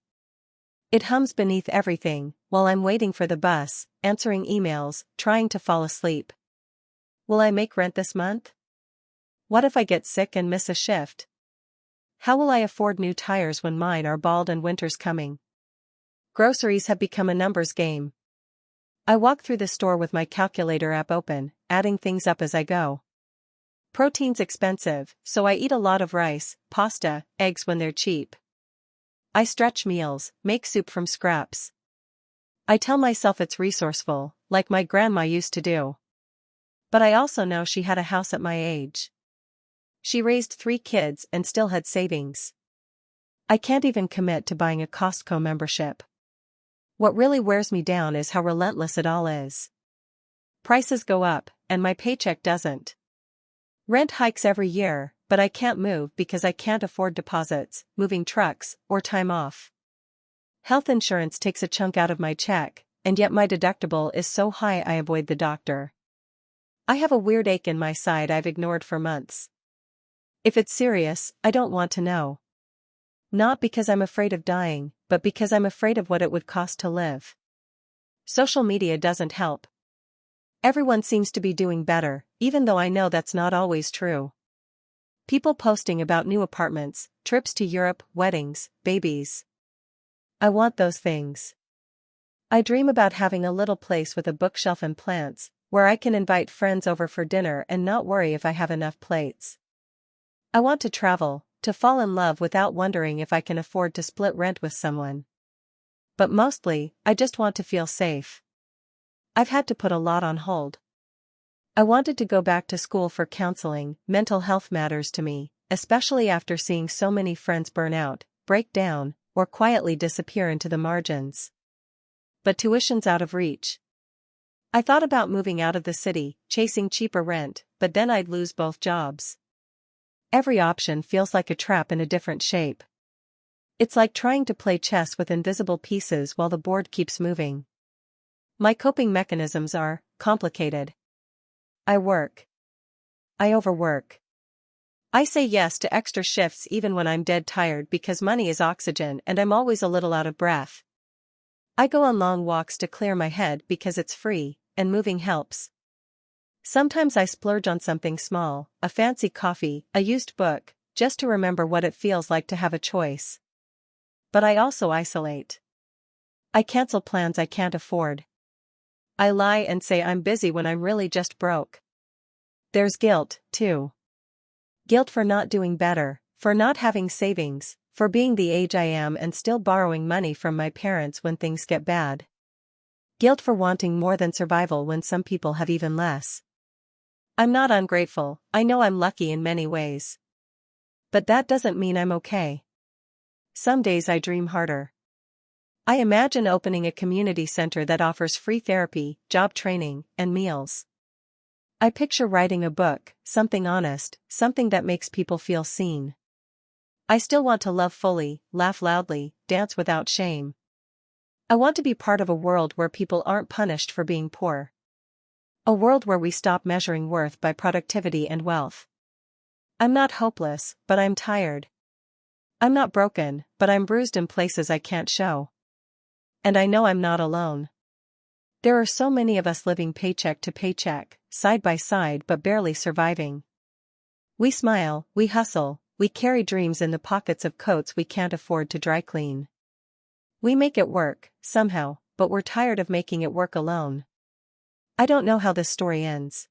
Speaker 1: It hums beneath everything, while I'm waiting for the bus, answering emails, trying to fall asleep. Will I make rent this month? What if I get sick and miss a shift? How will I afford new tires when mine are bald and winter's coming? Groceries have become a numbers game. I walk through the store with my calculator app open, adding things up as I go. Protein's expensive, so I eat a lot of rice, pasta, eggs when they're cheap. I stretch meals, make soup from scraps. I tell myself it's resourceful, like my grandma used to do. But I also know she had a house at my age. She raised 3 kids and still had savings. I can't even commit to buying a Costco membership. What really wears me down is how relentless it all is. Prices go up, and my paycheck doesn't. Rent hikes every year, but I can't move because I can't afford deposits, moving trucks, or time off. Health insurance takes a chunk out of my check, and yet my deductible is so high I avoid the doctor. I have a weird ache in my side I've ignored for months. If it's serious, I don't want to know. Not because I'm afraid of dying, but because I'm afraid of what it would cost to live. Social media doesn't help. Everyone seems to be doing better, even though I know that's not always true. People posting about new apartments, trips to Europe, weddings, babies. I want those things. I dream about having a little place with a bookshelf and plants, where I can invite friends over for dinner and not worry if I have enough plates. I want to travel, to fall in love without wondering if I can afford to split rent with someone. But mostly, I just want to feel safe. I've had to put a lot on hold. I wanted to go back to school for counseling. Mental health matters to me, especially after seeing so many friends burn out, break down, or quietly disappear into the margins. But tuition's out of reach. I thought about moving out of the city, chasing cheaper rent, but then I'd lose both jobs. Every option feels like a trap in a different shape. It's like trying to play chess with invisible pieces while the board keeps moving. My coping mechanisms are complicated. I work. I overwork. I say yes to extra shifts even when I'm dead tired because money is oxygen and I'm always a little out of breath. I go on long walks to clear my head because it's free, and moving helps. Sometimes I splurge on something small, a fancy coffee, a used book, just to remember what it feels like to have a choice. But I also isolate. I cancel plans I can't afford. I lie and say I'm busy when I'm really just broke. There's guilt, too. Guilt for not doing better, for not having savings, for being the age I am and still borrowing money from my parents when things get bad. Guilt for wanting more than survival when some people have even less. I'm not ungrateful, I know I'm lucky in many ways. But that doesn't mean I'm okay. Some days I dream harder. I imagine opening a community center that offers free therapy, job training, and meals. I picture writing a book, something honest, something that makes people feel seen. I still want to love fully, laugh loudly, dance without shame. I want to be part of a world where people aren't punished for being poor. A world where we stop measuring worth by productivity and wealth. I'm not hopeless, but I'm tired. I'm not broken, but I'm bruised in places I can't show. And I know I'm not alone. There are so many of us living paycheck to paycheck, side by side but barely surviving. We smile, we hustle, we carry dreams in the pockets of coats we can't afford to dry clean. We make it work, somehow, but we're tired of making it work alone. I don't know how this story ends.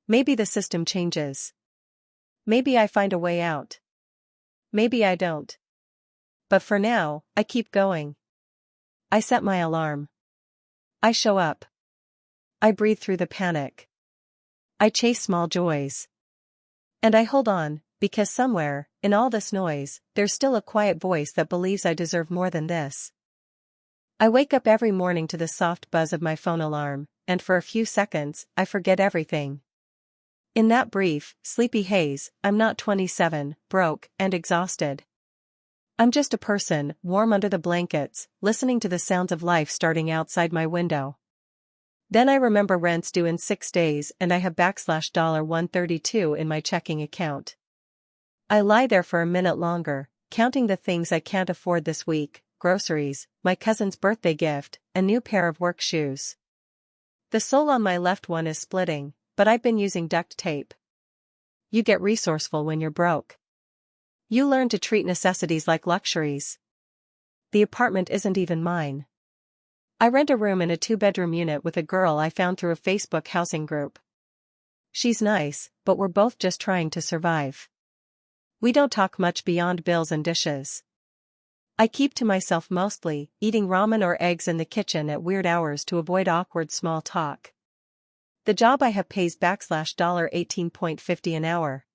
Speaker 1: Maybe the system changes. Maybe I find a way out. Maybe I don't. But for now, I keep going. I set my alarm. I show up. I breathe through the panic. I chase small joys. And I hold on, because somewhere, in all this noise, there's still a quiet voice that believes I deserve more than this. I wake up every morning to the soft buzz of my phone alarm, and for a few seconds, I forget everything. In that brief, sleepy haze, I'm not 27, broke, and exhausted. I'm just a person, warm under the blankets, listening to the sounds of life starting outside my window. Then I remember rent's due in 6 days and I have $132 in my checking account. I lie there for a minute longer, counting the things I can't afford this week: groceries, my cousin's birthday gift, a new pair of work shoes. The sole on my left one is splitting, but I've been using duct tape. You get resourceful when you're broke. You learn to treat necessities like luxuries. The apartment isn't even mine. I rent a room in a 2-bedroom unit with a girl I found through a Facebook housing group. She's nice, but we're both just trying to survive. We don't talk much beyond bills and dishes. I keep to myself mostly, eating ramen or eggs in the kitchen at weird hours to avoid awkward small talk. The job I have pays $18.50 an hour.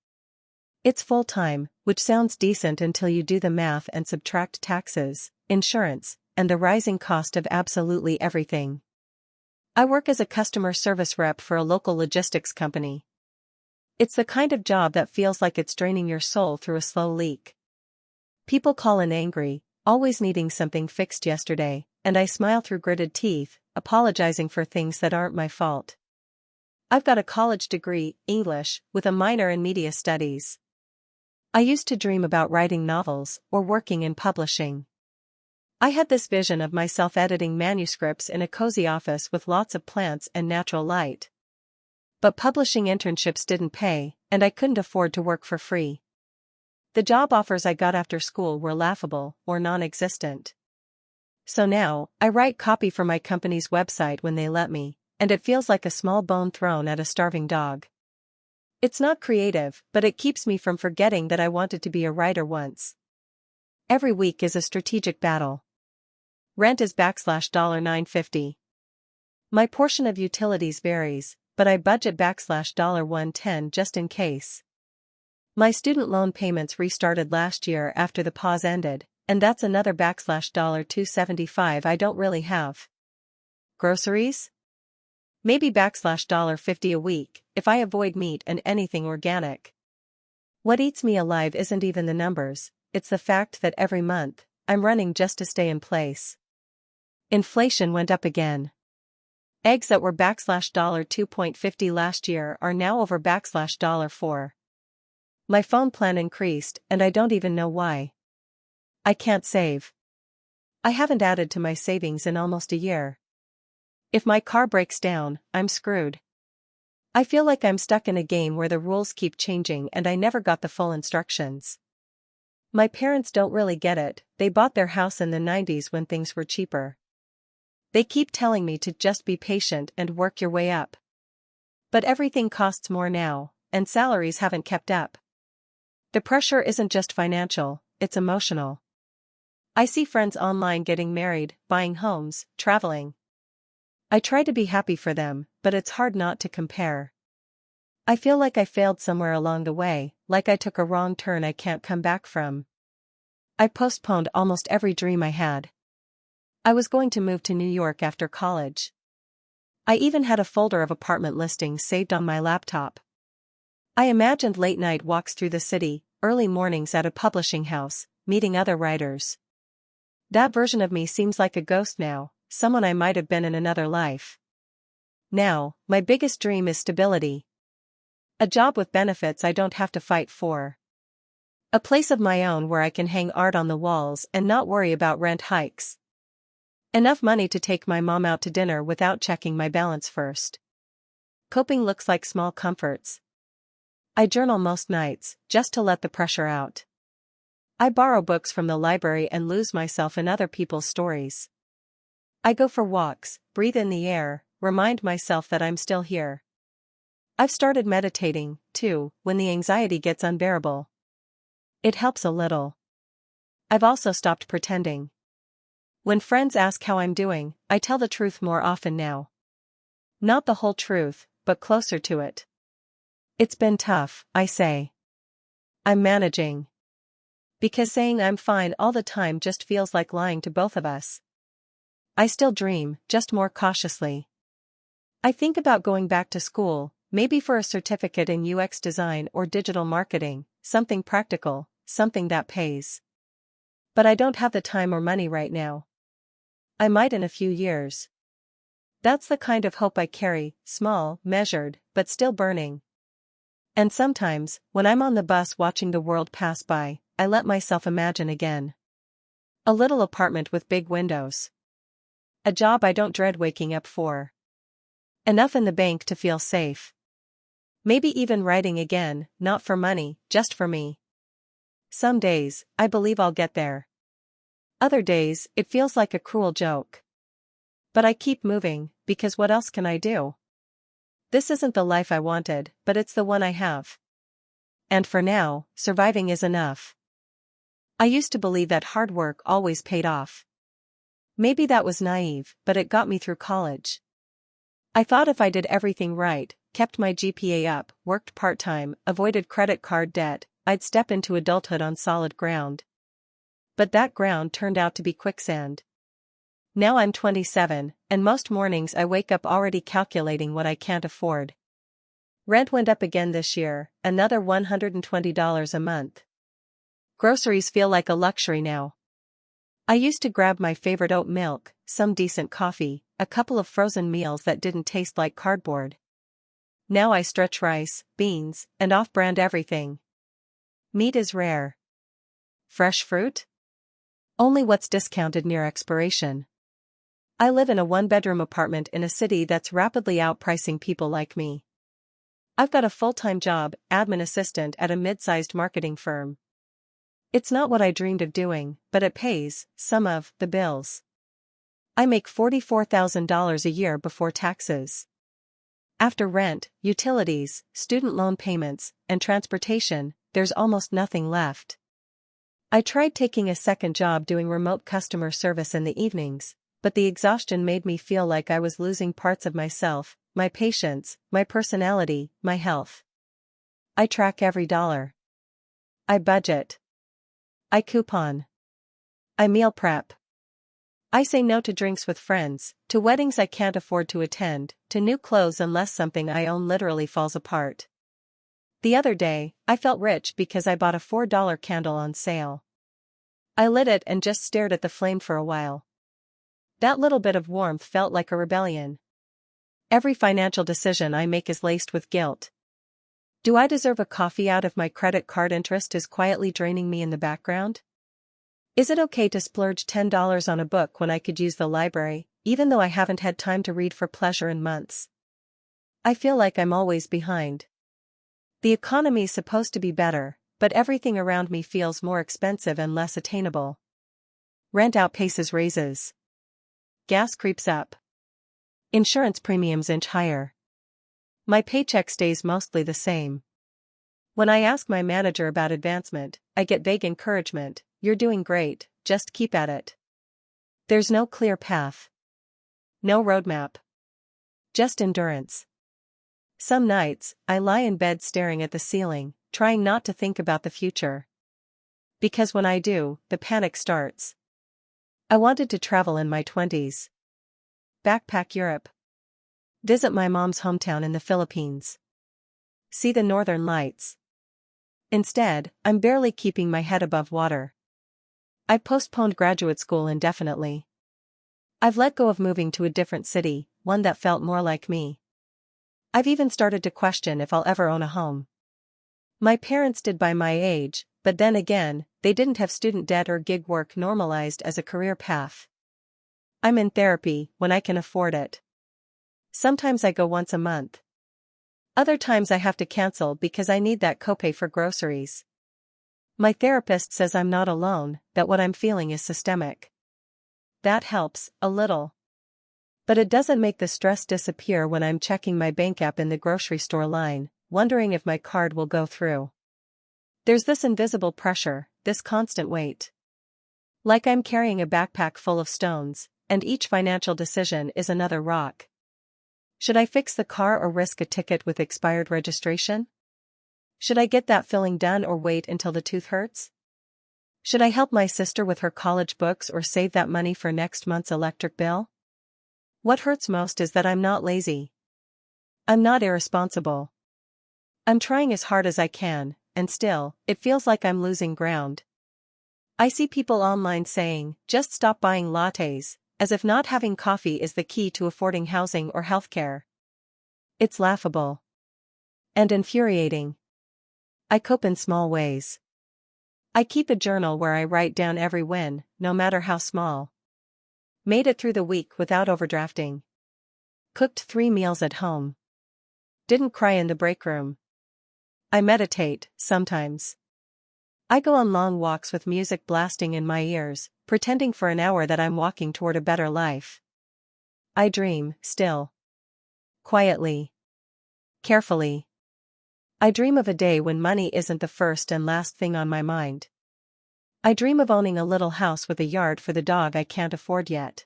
Speaker 1: It's full-time, which sounds decent until you do the math and subtract taxes, insurance, and the rising cost of absolutely everything. I work as a customer service rep for a local logistics company. It's the kind of job that feels like it's draining your soul through a slow leak. People call in angry, always needing something fixed yesterday, and I smile through gritted teeth, apologizing for things that aren't my fault. I've got a college degree, English, with a minor in media studies. I used to dream about writing novels or working in publishing. I had this vision of myself editing manuscripts in a cozy office with lots of plants and natural light. But publishing internships didn't pay, and I couldn't afford to work for free. The job offers I got after school were laughable or non-existent. So now, I write copy for my company's website when they let me, and it feels like a small bone thrown at a starving dog. It's not creative, but it keeps me from forgetting that I wanted to be a writer once. Every week is a strategic battle. Rent is $9.50. My portion of utilities varies, but I budget $110 just in case. My student loan payments restarted last year after the pause ended, and that's another $275 I don't really have. Groceries? Maybe $50 a week, if I avoid meat and anything organic. What eats me alive isn't even the numbers, it's the fact that every month, I'm running just to stay in place. Inflation went up again. Eggs that were $2.50 last year are now over $4. My phone plan increased and I don't even know why. I can't save. I haven't added to my savings in almost a year. If my car breaks down, I'm screwed. I feel like I'm stuck in a game where the rules keep changing and I never got the full instructions. My parents don't really get it, they bought their house in the 90s when things were cheaper. They keep telling me to just be patient and work your way up. But everything costs more now, and salaries haven't kept up. The pressure isn't just financial, it's emotional. I see friends online getting married, buying homes, traveling. I try to be happy for them, but it's hard not to compare. I feel like I failed somewhere along the way, like I took a wrong turn I can't come back from. I postponed almost every dream I had. I was going to move to New York after college. I even had a folder of apartment listings saved on my laptop. I imagined late-night walks through the city, early mornings at a publishing house, meeting other writers. That version of me seems like a ghost now, someone I might have been in another life. Now, my biggest dream is stability. A job with benefits I don't have to fight for. A place of my own where I can hang art on the walls and not worry about rent hikes. Enough money to take my mom out to dinner without checking my balance first. Coping looks like small comforts. I journal most nights, just to let the pressure out. I borrow books from the library and lose myself in other people's stories. I go for walks, breathe in the air, remind myself that I'm still here. I've started meditating, too, when the anxiety gets unbearable. It helps a little. I've also stopped pretending. When friends ask how I'm doing, I tell the truth more often now. Not the whole truth, but closer to it. It's been tough, I say. I'm managing. Because saying I'm fine all the time just feels like lying to both of us. I still dream, just more cautiously. I think about going back to school, maybe for a certificate in UX design or digital marketing, something practical, something that pays. But I don't have the time or money right now. I might in a few years. That's the kind of hope I carry, small, measured, but still burning. And sometimes, when I'm on the bus watching the world pass by, I let myself imagine again. A little apartment with big windows. A job I don't dread waking up for. Enough in the bank to feel safe. Maybe even writing again, not for money, just for me. Some days, I believe I'll get there. Other days, it feels like a cruel joke. But I keep moving, because what else can I do? This isn't the life I wanted, but it's the one I have. And for now, surviving is enough. I used to believe that hard work always paid off. Maybe that was naive, but it got me through college. I thought if I did everything right, kept my GPA up, worked part-time, avoided credit card debt, I'd step into adulthood on solid ground. But that ground turned out to be quicksand. Now I'm 27, and most mornings I wake up already calculating what I can't afford. Rent went up again this year, another $120 a month. Groceries feel like a luxury now. I used to grab my favorite oat milk, some decent coffee, a couple of frozen meals that didn't taste like cardboard. Now I stretch rice, beans, and off-brand everything. Meat is rare. Fresh fruit? Only what's discounted near expiration. I live in a one-bedroom apartment in a city that's rapidly outpricing people like me. I've got a full-time job, admin assistant at a mid-sized marketing firm. It's not what I dreamed of doing, but it pays some of the bills. I make $44,000 a year before taxes. After rent, utilities, student loan payments, and transportation, there's almost nothing left. I tried taking a second job doing remote customer service in the evenings, but the exhaustion made me feel like I was losing parts of myself, my patience, my personality, my health. I track every dollar. I budget. I coupon. I meal prep. I say no to drinks with friends, to weddings I can't afford to attend, to new clothes unless something I own literally falls apart. The other day, I felt rich because I bought a $4 candle on sale. I lit it and just stared at the flame for a while. That little bit of warmth felt like a rebellion. Every financial decision I make is laced with guilt. Do I deserve a coffee out if my credit card interest is quietly draining me in the background? Is it okay to splurge $10 on a book when I could use the library, even though I haven't had time to read for pleasure in months? I feel like I'm always behind. The economy's supposed to be better, but everything around me feels more expensive and less attainable. Rent outpaces raises. Gas creeps up. Insurance premiums inch higher. My paycheck stays mostly the same. When I ask my manager about advancement, I get vague encouragement, "You're doing great, just keep at it." There's no clear path. No roadmap. Just endurance. Some nights, I lie in bed staring at the ceiling, trying not to think about the future. Because when I do, the panic starts. I wanted to travel in my 20s. Backpack Europe. Visit my mom's hometown in the Philippines. See the northern lights. Instead, I'm barely keeping my head above water. I postponed graduate school indefinitely. I've let go of moving to a different city, one that felt more like me. I've even started to question if I'll ever own a home. My parents did by my age, but then again, they didn't have student debt or gig work normalized as a career path. I'm in therapy when I can afford it. Sometimes I go once a month. Other times I have to cancel because I need that copay for groceries. My therapist says I'm not alone, that what I'm feeling is systemic. That helps, a little. But it doesn't make the stress disappear when I'm checking my bank app in the grocery store line, wondering if my card will go through. There's this invisible pressure, this constant weight. Like I'm carrying a backpack full of stones, and each financial decision is another rock. Should I fix the car or risk a ticket with expired registration? Should I get that filling done or wait until the tooth hurts? Should I help my sister with her college books or save that money for next month's electric bill? What hurts most is that I'm not lazy. I'm not irresponsible. I'm trying as hard as I can, and still, it feels like I'm losing ground. I see people online saying, "Just stop buying lattes," as if not having coffee is the key to affording housing or healthcare. It's laughable. And infuriating. I cope in small ways. I keep a journal where I write down every win, no matter how small. Made it through the week without overdrafting. Cooked 3 meals at home. Didn't cry in the break room. I meditate, sometimes. I go on long walks with music blasting in my ears, pretending for an hour that I'm walking toward a better life. I dream, still. Quietly. Carefully. I dream of a day when money isn't the first and last thing on my mind. I dream of owning a little house with a yard for the dog I can't afford yet.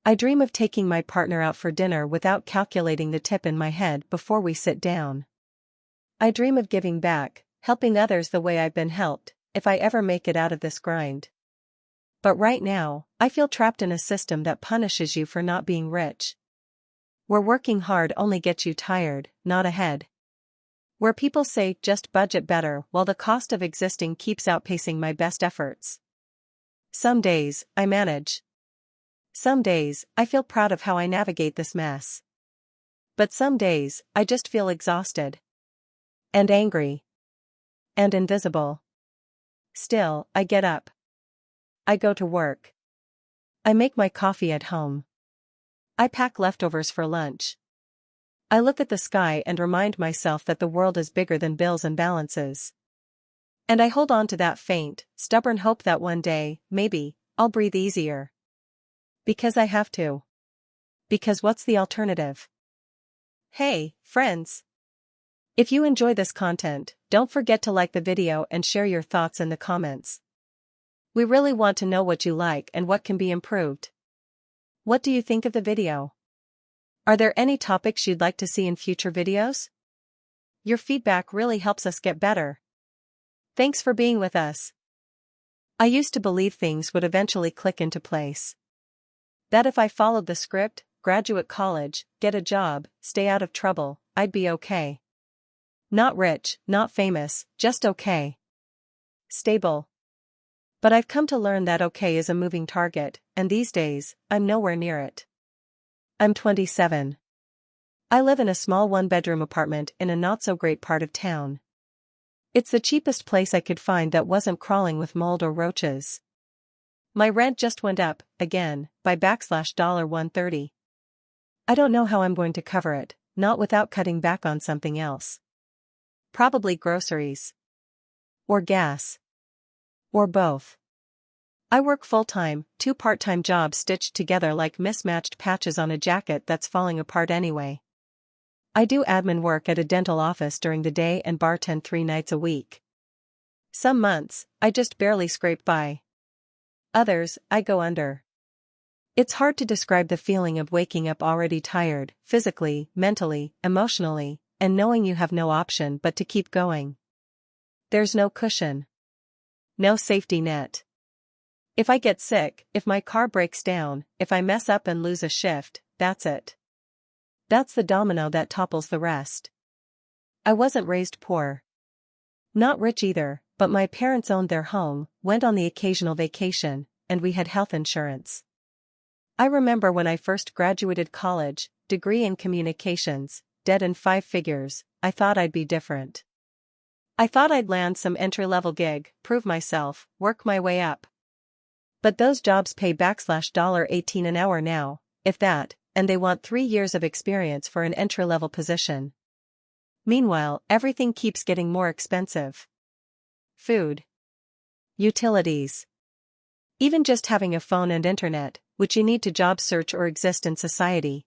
Speaker 1: I dream of taking my partner out for dinner without calculating the tip in my head before we sit down. I dream of giving back, helping others the way I've been helped, if I ever make it out of this grind. But right now, I feel trapped in a system that punishes you for not being rich. Where working hard only gets you tired, not ahead. Where people say just budget better while the cost of existing keeps outpacing my best efforts. Some days, I manage. Some days, I feel proud of how I navigate this mess. But some days, I just feel exhausted. And angry. And invisible. Still, I get up. I go to work. I make my coffee at home. I pack leftovers for lunch. I look at the sky and remind myself that the world is bigger than bills and balances. And I hold on to that faint, stubborn hope that one day, maybe, I'll breathe easier. Because I have to. Because what's the alternative? Hey, friends! If you enjoy this content, don't forget to like the video and share your thoughts in the comments. We really want to know what you like and what can be improved. What do you think of the video? Are there any topics you'd like to see in future videos? Your feedback really helps us get better. Thanks for being with us. I used to believe things would eventually click into place. That if I followed the script, graduate college, get a job, stay out of trouble, I'd be okay. Not rich, not famous, just okay. Stable. But I've come to learn that okay is a moving target, and these days, I'm nowhere near it. I'm 27. I live in a small one-bedroom apartment in a not-so-great part of town. It's the cheapest place I could find that wasn't crawling with mold or roaches. My rent just went up, again, by $130. I don't know how I'm going to cover it, not without cutting back on something else. Probably groceries. Or gas. Or both. I work full-time, 2 part-time jobs stitched together like mismatched patches on a jacket that's falling apart anyway. I do admin work at a dental office during the day and bartend 3 nights a week. Some months, I just barely scrape by. Others, I go under. It's hard to describe the feeling of waking up already tired, physically, mentally, emotionally, and knowing you have no option but to keep going. There's no cushion. No safety net. If I get sick, if my car breaks down, if I mess up and lose a shift, that's it. That's the domino that topples the rest. I wasn't raised poor. Not rich either, but my parents owned their home, went on the occasional vacation, and we had health insurance. I remember when I first graduated college, degree in communications, dead in 5 figures, I thought I'd be different. I thought I'd land some entry-level gig, prove myself, work my way up. But those jobs pay $18 an hour now, if that, and they want 3 years of experience for an entry-level position. Meanwhile, everything keeps getting more expensive. Food. Utilities. Even just having a phone and internet, which you need to job search or exist in society.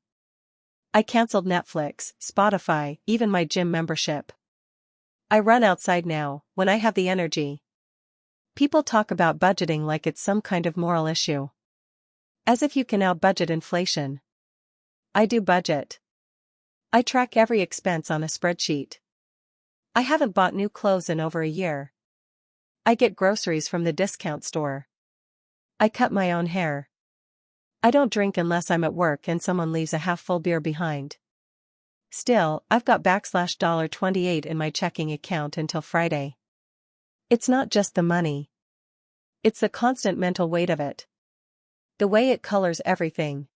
Speaker 1: I canceled Netflix, Spotify, even my gym membership. I run outside now, when I have the energy. People talk about budgeting like it's some kind of moral issue. As if you can out-budget inflation. I do budget. I track every expense on a spreadsheet. I haven't bought new clothes in over a year. I get groceries from the discount store. I cut my own hair. I don't drink unless I'm at work and someone leaves a half-full beer behind. Still, I've got $28 in my checking account until Friday. It's not just the money. It's the constant mental weight of it. The way it colors everything.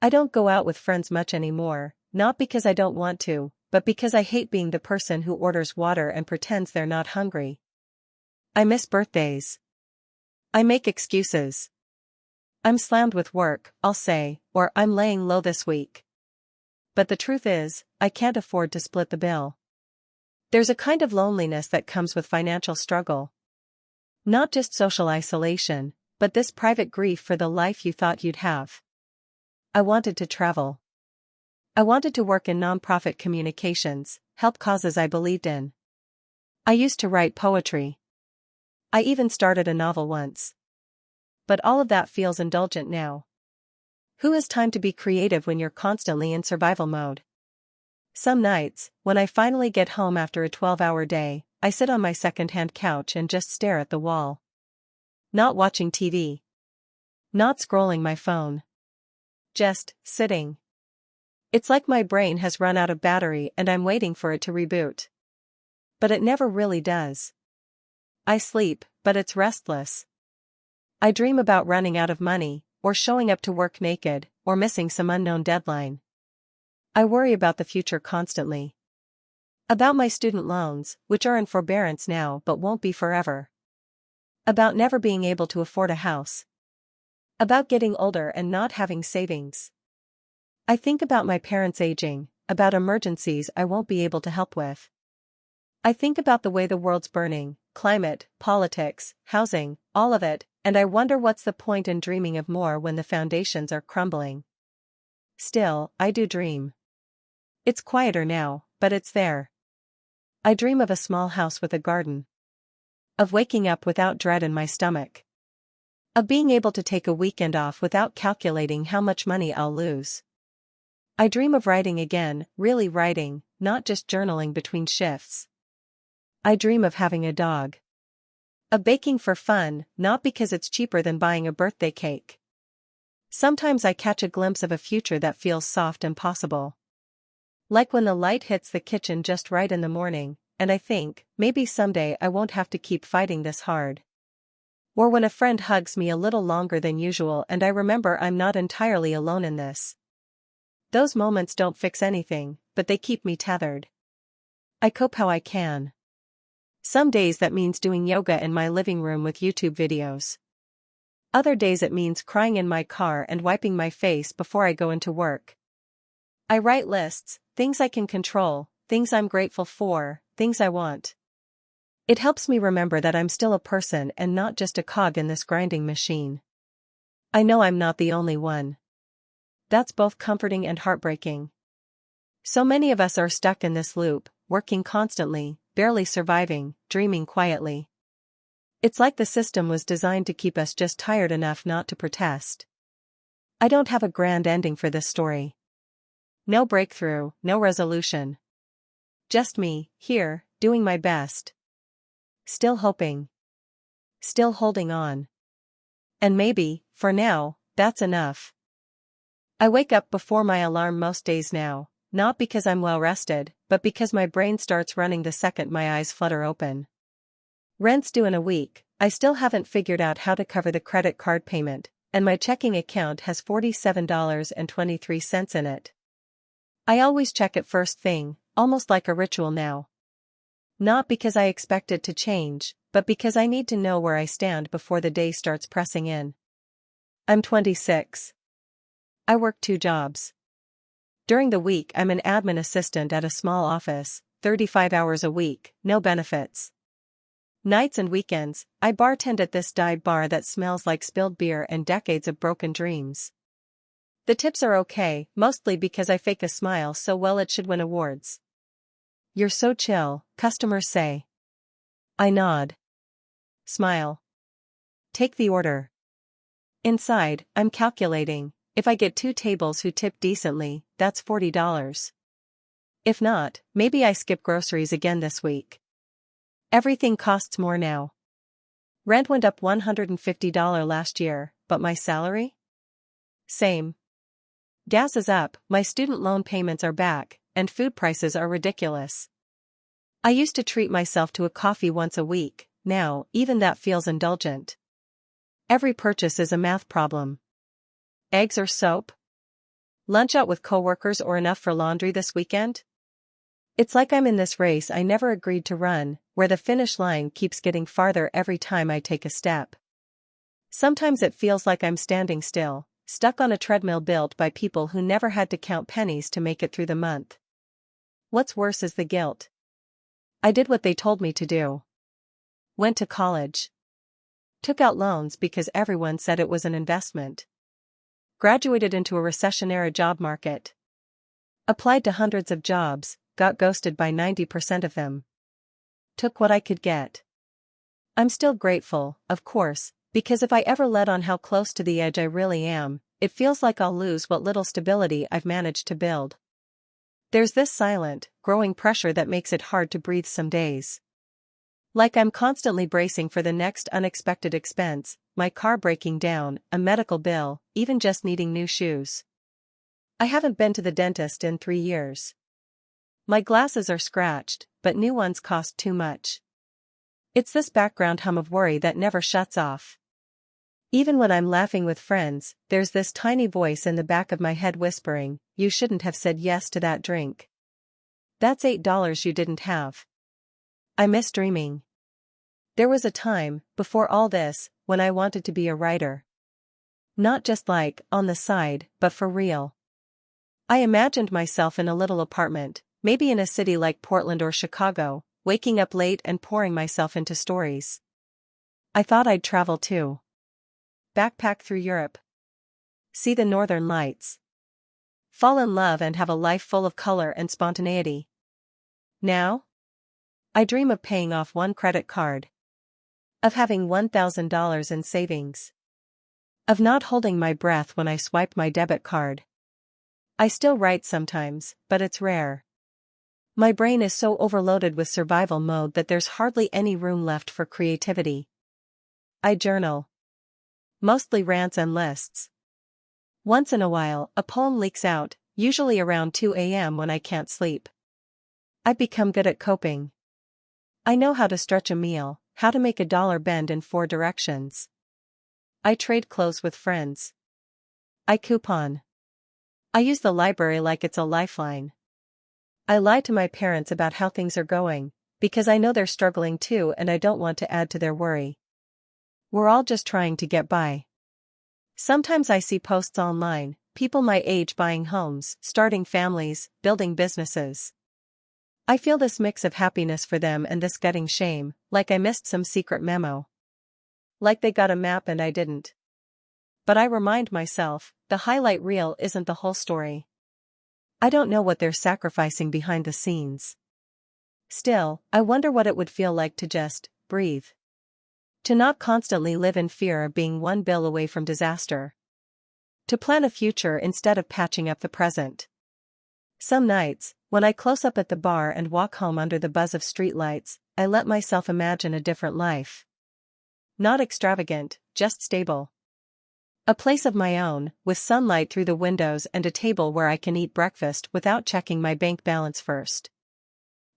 Speaker 1: I don't go out with friends much anymore, not because I don't want to, but because I hate being the person who orders water and pretends they're not hungry. I miss birthdays. I make excuses. I'm slammed with work, I'll say, or I'm laying low this week. But the truth is, I can't afford to split the bill. There's a kind of loneliness that comes with financial struggle. Not just social isolation, but this private grief for the life you thought you'd have. I wanted to travel. I wanted to work in nonprofit communications, help causes I believed in. I used to write poetry. I even started a novel once. But all of that feels indulgent now. Who has time to be creative when you're constantly in survival mode? Some nights, when I finally get home after a 12-hour day, I sit on my second-hand couch and just stare at the wall. Not watching TV. Not scrolling my phone. Just sitting. It's like my brain has run out of battery and I'm waiting for it to reboot. But it never really does. I sleep, but it's restless. I dream about running out of money, or showing up to work naked, or missing some unknown deadline. I worry about the future constantly. About my student loans, which are in forbearance now but won't be forever. About never being able to afford a house. About getting older and not having savings. I think about my parents aging, about emergencies I won't be able to help with. I think about the way the world's burning, climate, politics, housing, all of it, and I wonder what's the point in dreaming of more when the foundations are crumbling. Still, I do dream. It's quieter now, but it's there. I dream of a small house with a garden. Of waking up without dread in my stomach. Of being able to take a weekend off without calculating how much money I'll lose. I dream of writing again, really writing, not just journaling between shifts. I dream of having a dog. Of baking for fun, not because it's cheaper than buying a birthday cake. Sometimes I catch a glimpse of a future that feels soft and possible. Like when the light hits the kitchen just right in the morning, and I think, maybe someday I won't have to keep fighting this hard. Or when a friend hugs me a little longer than usual and I remember I'm not entirely alone in this. Those moments don't fix anything, but they keep me tethered. I cope how I can. Some days that means doing yoga in my living room with YouTube videos. Other days it means crying in my car and wiping my face before I go into work. I write lists, things I can control, things I'm grateful for, things I want. It helps me remember that I'm still a person and not just a cog in this grinding machine. I know I'm not the only one. That's both comforting and heartbreaking. So many of us are stuck in this loop, working constantly, barely surviving, dreaming quietly. It's like the system was designed to keep us just tired enough not to protest. I don't have a grand ending for this story. No breakthrough, no resolution. Just me, here, doing my best. Still hoping. Still holding on. And maybe, for now, that's enough. I wake up before my alarm most days now, not because I'm well rested, but because my brain starts running the second my eyes flutter open. Rent's due in a week, I still haven't figured out how to cover the credit card payment, and my checking account has $47.23 in it. I always check it first thing, almost like a ritual now. Not because I expect it to change, but because I need to know where I stand before the day starts pressing in. I'm 26. I work 2 jobs. During the week I'm an admin assistant at a small office, 35 hours a week, no benefits. Nights and weekends, I bartend at this dive bar that smells like spilled beer and decades of broken dreams. The tips are okay, mostly because I fake a smile so well it should win awards. You're so chill, customers say. I nod. Smile. Take the order. Inside, I'm calculating, if I get 2 tables who tip decently, that's $40. If not, maybe I skip groceries again this week. Everything costs more now. Rent went up $150 last year, but my salary? Same. Gas is up, my student loan payments are back, and food prices are ridiculous. I used to treat myself to a coffee once a week, now, even that feels indulgent. Every purchase is a math problem. Eggs or soap? Lunch out with coworkers or enough for laundry this weekend? It's like I'm in this race I never agreed to run, where the finish line keeps getting farther every time I take a step. Sometimes it feels like I'm standing still, stuck on a treadmill built by people who never had to count pennies to make it through the month. What's worse is the guilt. I did what they told me to do. Went to college. Took out loans because everyone said it was an investment. Graduated into a recession-era job market. Applied to hundreds of jobs, got ghosted by 90% of them. Took what I could get. I'm still grateful, of course, because if I ever let on how close to the edge I really am, it feels like I'll lose what little stability I've managed to build. There's this silent, growing pressure that makes it hard to breathe some days. Like I'm constantly bracing for the next unexpected expense, my car breaking down, a medical bill, even just needing new shoes. I haven't been to the dentist in 3 years. My glasses are scratched, but new ones cost too much. It's this background hum of worry that never shuts off. Even when I'm laughing with friends, there's this tiny voice in the back of my head whispering, "You shouldn't have said yes to that drink. That's $8 you didn't have." I miss dreaming. There was a time, before all this, when I wanted to be a writer. Not just like, on the side, but for real. I imagined myself in a little apartment, maybe in a city like Portland or Chicago, waking up late and pouring myself into stories. I thought I'd travel too. Backpack through Europe. See the northern lights. Fall in love and have a life full of color and spontaneity. Now? I dream of paying off one credit card. Of having $1,000 in savings. Of not holding my breath when I swipe my debit card. I still write sometimes, but it's rare. My brain is so overloaded with survival mode that there's hardly any room left for creativity. I journal. Mostly rants and lists. Once in a while, a poem leaks out, usually around 2 a.m. when I can't sleep. I've become good at coping. I know how to stretch a meal, how to make a dollar bend in 4 directions. I trade clothes with friends. I coupon. I use the library like it's a lifeline. I lie to my parents about how things are going, because I know they're struggling too and I don't want to add to their worry. We're all just trying to get by. Sometimes I see posts online, people my age buying homes, starting families, building businesses. I feel this mix of happiness for them and this gutting shame, like I missed some secret memo. Like they got a map and I didn't. But I remind myself, the highlight reel isn't the whole story. I don't know what they're sacrificing behind the scenes. Still, I wonder what it would feel like to just breathe. To not constantly live in fear of being one bill away from disaster. To plan a future instead of patching up the present. Some nights, when I close up at the bar and walk home under the buzz of streetlights, I let myself imagine a different life. Not extravagant, just stable. A place of my own, with sunlight through the windows and a table where I can eat breakfast without checking my bank balance first.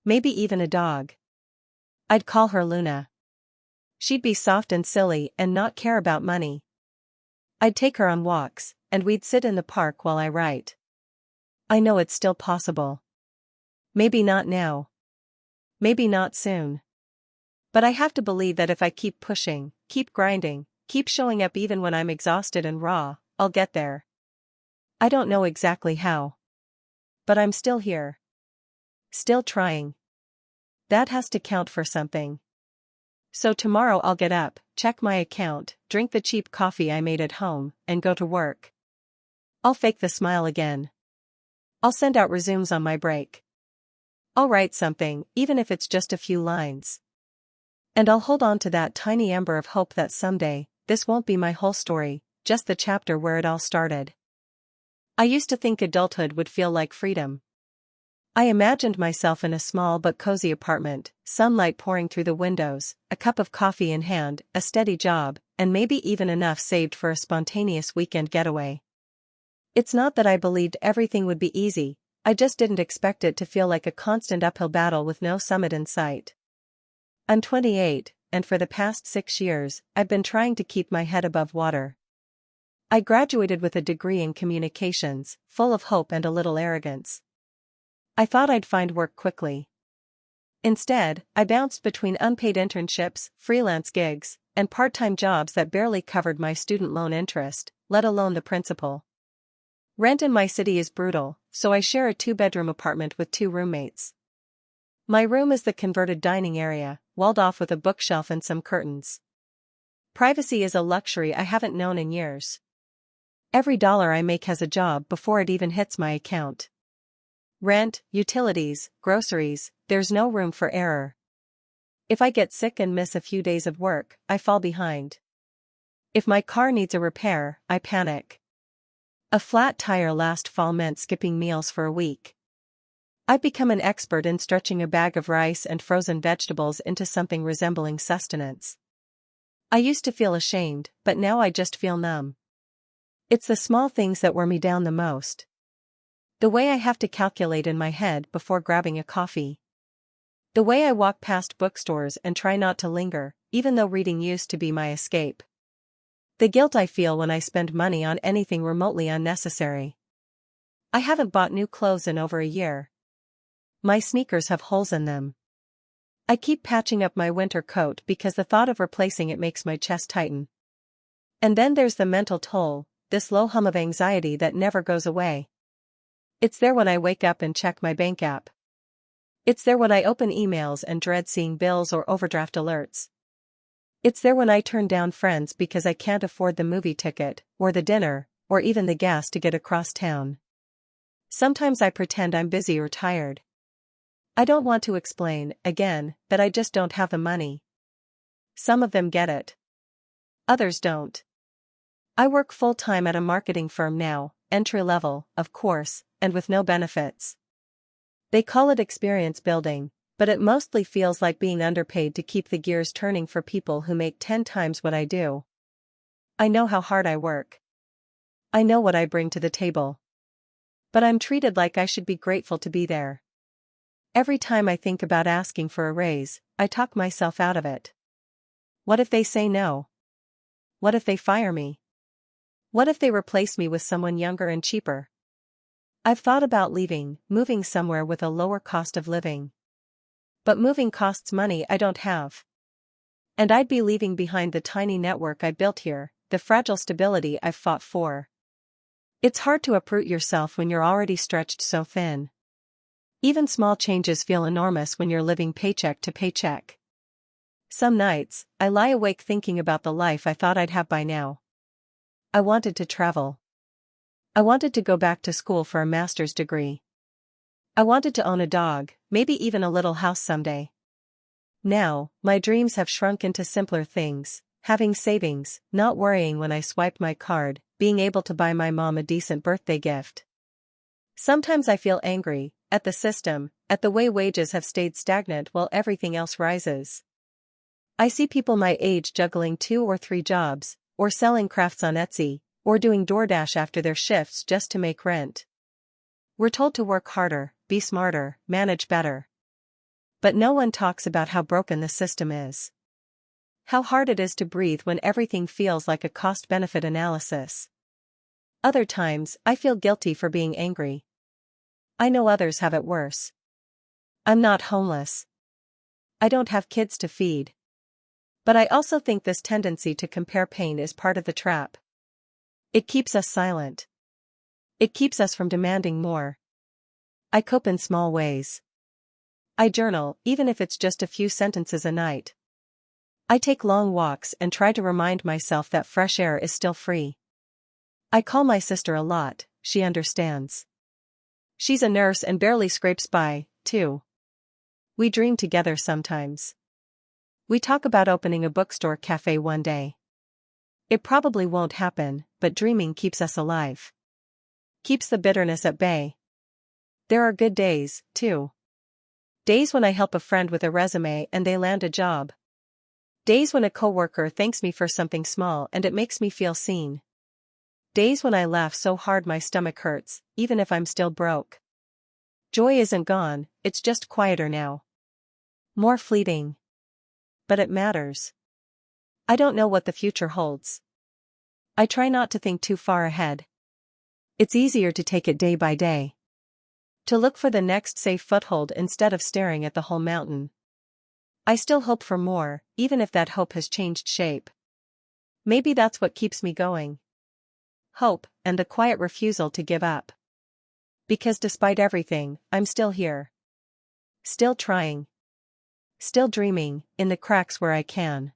Speaker 1: Maybe even a dog. I'd call her Luna. She'd be soft and silly and not care about money. I'd take her on walks, and we'd sit in the park while I write. I know it's still possible. Maybe not now. Maybe not soon. But I have to believe that if I keep pushing, keep grinding, keep showing up even when I'm exhausted and raw, I'll get there. I don't know exactly how. But I'm still here. Still trying. That has to count for something. So tomorrow I'll get up, check my account, drink the cheap coffee I made at home, and go to work. I'll fake the smile again. I'll send out resumes on my break. I'll write something, even if it's just a few lines. And I'll hold on to that tiny ember of hope that someday, this won't be my whole story, just the chapter where it all started. I used to think adulthood would feel like freedom. I imagined myself in a small but cozy apartment, sunlight pouring through the windows, a cup of coffee in hand, a steady job, and maybe even enough saved for a spontaneous weekend getaway. It's not that I believed everything would be easy, I just didn't expect it to feel like a constant uphill battle with no summit in sight. I'm 28, and for the past 6 years, I've been trying to keep my head above water. I graduated with a degree in communications, full of hope and a little arrogance. I thought I'd find work quickly. Instead, I bounced between unpaid internships, freelance gigs, and part-time jobs that barely covered my student loan interest, let alone the principal. Rent in my city is brutal, so I share a 2-bedroom apartment with 2 roommates. My room is the converted dining area, walled off with a bookshelf and some curtains. Privacy is a luxury I haven't known in years. Every dollar I make has a job before it even hits my account. Rent, utilities, groceries, there's no room for error. If I get sick and miss a few days of work, I fall behind. If my car needs a repair, I panic. A flat tire last fall meant skipping meals for a week. I've become an expert in stretching a bag of rice and frozen vegetables into something resembling sustenance. I used to feel ashamed, but now I just feel numb. It's the small things that wear me down the most. The way I have to calculate in my head before grabbing a coffee. The way I walk past bookstores and try not to linger, even though reading used to be my escape. The guilt I feel when I spend money on anything remotely unnecessary. I haven't bought new clothes in over a year. My sneakers have holes in them. I keep patching up my winter coat because the thought of replacing it makes my chest tighten. And then there's the mental toll, this low hum of anxiety that never goes away. It's there when I wake up and check my bank app. It's there when I open emails and dread seeing bills or overdraft alerts. It's there when I turn down friends because I can't afford the movie ticket, or the dinner, or even the gas to get across town. Sometimes I pretend I'm busy or tired. I don't want to explain, again, that I just don't have the money. Some of them get it. Others don't. I work full-time at a marketing firm now, entry-level, of course, and with no benefits. They call it experience building, but it mostly feels like being underpaid to keep the gears turning for people who make 10 times what I do. I know how hard I work. I know what I bring to the table. But I'm treated like I should be grateful to be there. Every time I think about asking for a raise, I talk myself out of it. What if they say no? What if they fire me? What if they replace me with someone younger and cheaper? I've thought about leaving, moving somewhere with a lower cost of living. But moving costs money I don't have. And I'd be leaving behind the tiny network I built here, the fragile stability I've fought for. It's hard to uproot yourself when you're already stretched so thin. Even small changes feel enormous when you're living paycheck to paycheck. Some nights, I lie awake thinking about the life I thought I'd have by now. I wanted to travel. I wanted to go back to school for a master's degree. I wanted to own a dog, maybe even a little house someday. Now, my dreams have shrunk into simpler things, having savings, not worrying when I swiped my card, being able to buy my mom a decent birthday gift. Sometimes I feel angry, at the system, at the way wages have stayed stagnant while everything else rises. I see people my age juggling 2 or 3 jobs, or selling crafts on Etsy, or doing DoorDash after their shifts just to make rent. We're told to work harder, be smarter, manage better. But no one talks about how broken the system is. How hard it is to breathe when everything feels like a cost-benefit analysis. Other times, I feel guilty for being angry. I know others have it worse. I'm not homeless. I don't have kids to feed. But I also think this tendency to compare pain is part of the trap. It keeps us silent. It keeps us from demanding more. I cope in small ways. I journal, even if it's just a few sentences a night. I take long walks and try to remind myself that fresh air is still free. I call my sister a lot, she understands. She's a nurse and barely scrapes by, too. We dream together sometimes. We talk about opening a bookstore cafe one day. It probably won't happen, but dreaming keeps us alive. Keeps the bitterness at bay. There are good days, too. Days when I help a friend with a resume and they land a job. Days when a coworker thanks me for something small and it makes me feel seen. Days when I laugh so hard my stomach hurts, even if I'm still broke. Joy isn't gone, it's just quieter now. More fleeting. But it matters. I don't know what the future holds. I try not to think too far ahead. It's easier to take it day by day. To look for the next safe foothold instead of staring at the whole mountain. I still hope for more, even if that hope has changed shape. Maybe that's what keeps me going. Hope, and the quiet refusal to give up. Because despite everything, I'm still here. Still trying. Still dreaming, in the cracks where I can.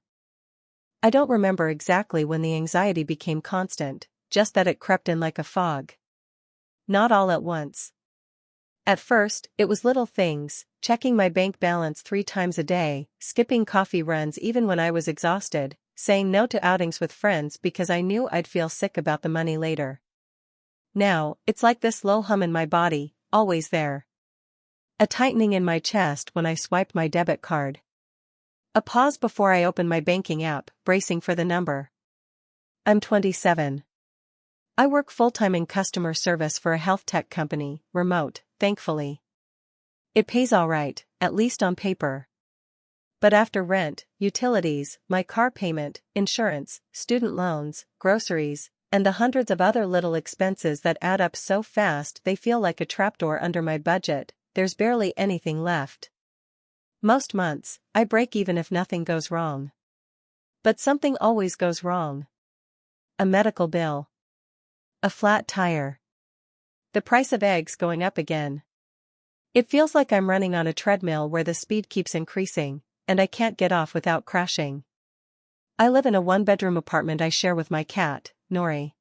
Speaker 1: I don't remember exactly when the anxiety became constant, just that it crept in like a fog. Not all at once. At first, it was little things, checking my bank balance 3 times a day, skipping coffee runs even when I was exhausted, saying no to outings with friends because I knew I'd feel sick about the money later. Now, it's like this low hum in my body, always there. A tightening in my chest when I swipe my debit card. A pause before I open my banking app, bracing for the number. I'm 27. I work full-time in customer service for a health tech company, remote, thankfully. It pays all right, at least on paper. But after rent, utilities, my car payment, insurance, student loans, groceries, and the hundreds of other little expenses that add up so fast they feel like a trapdoor under my budget, there's barely anything left. Most months, I break even if nothing goes wrong. But something always goes wrong. A medical bill. A flat tire. The price of eggs going up again. It feels like I'm running on a treadmill where the speed keeps increasing, and I can't get off without crashing. I live in a 1-bedroom apartment I share with my cat, Nori.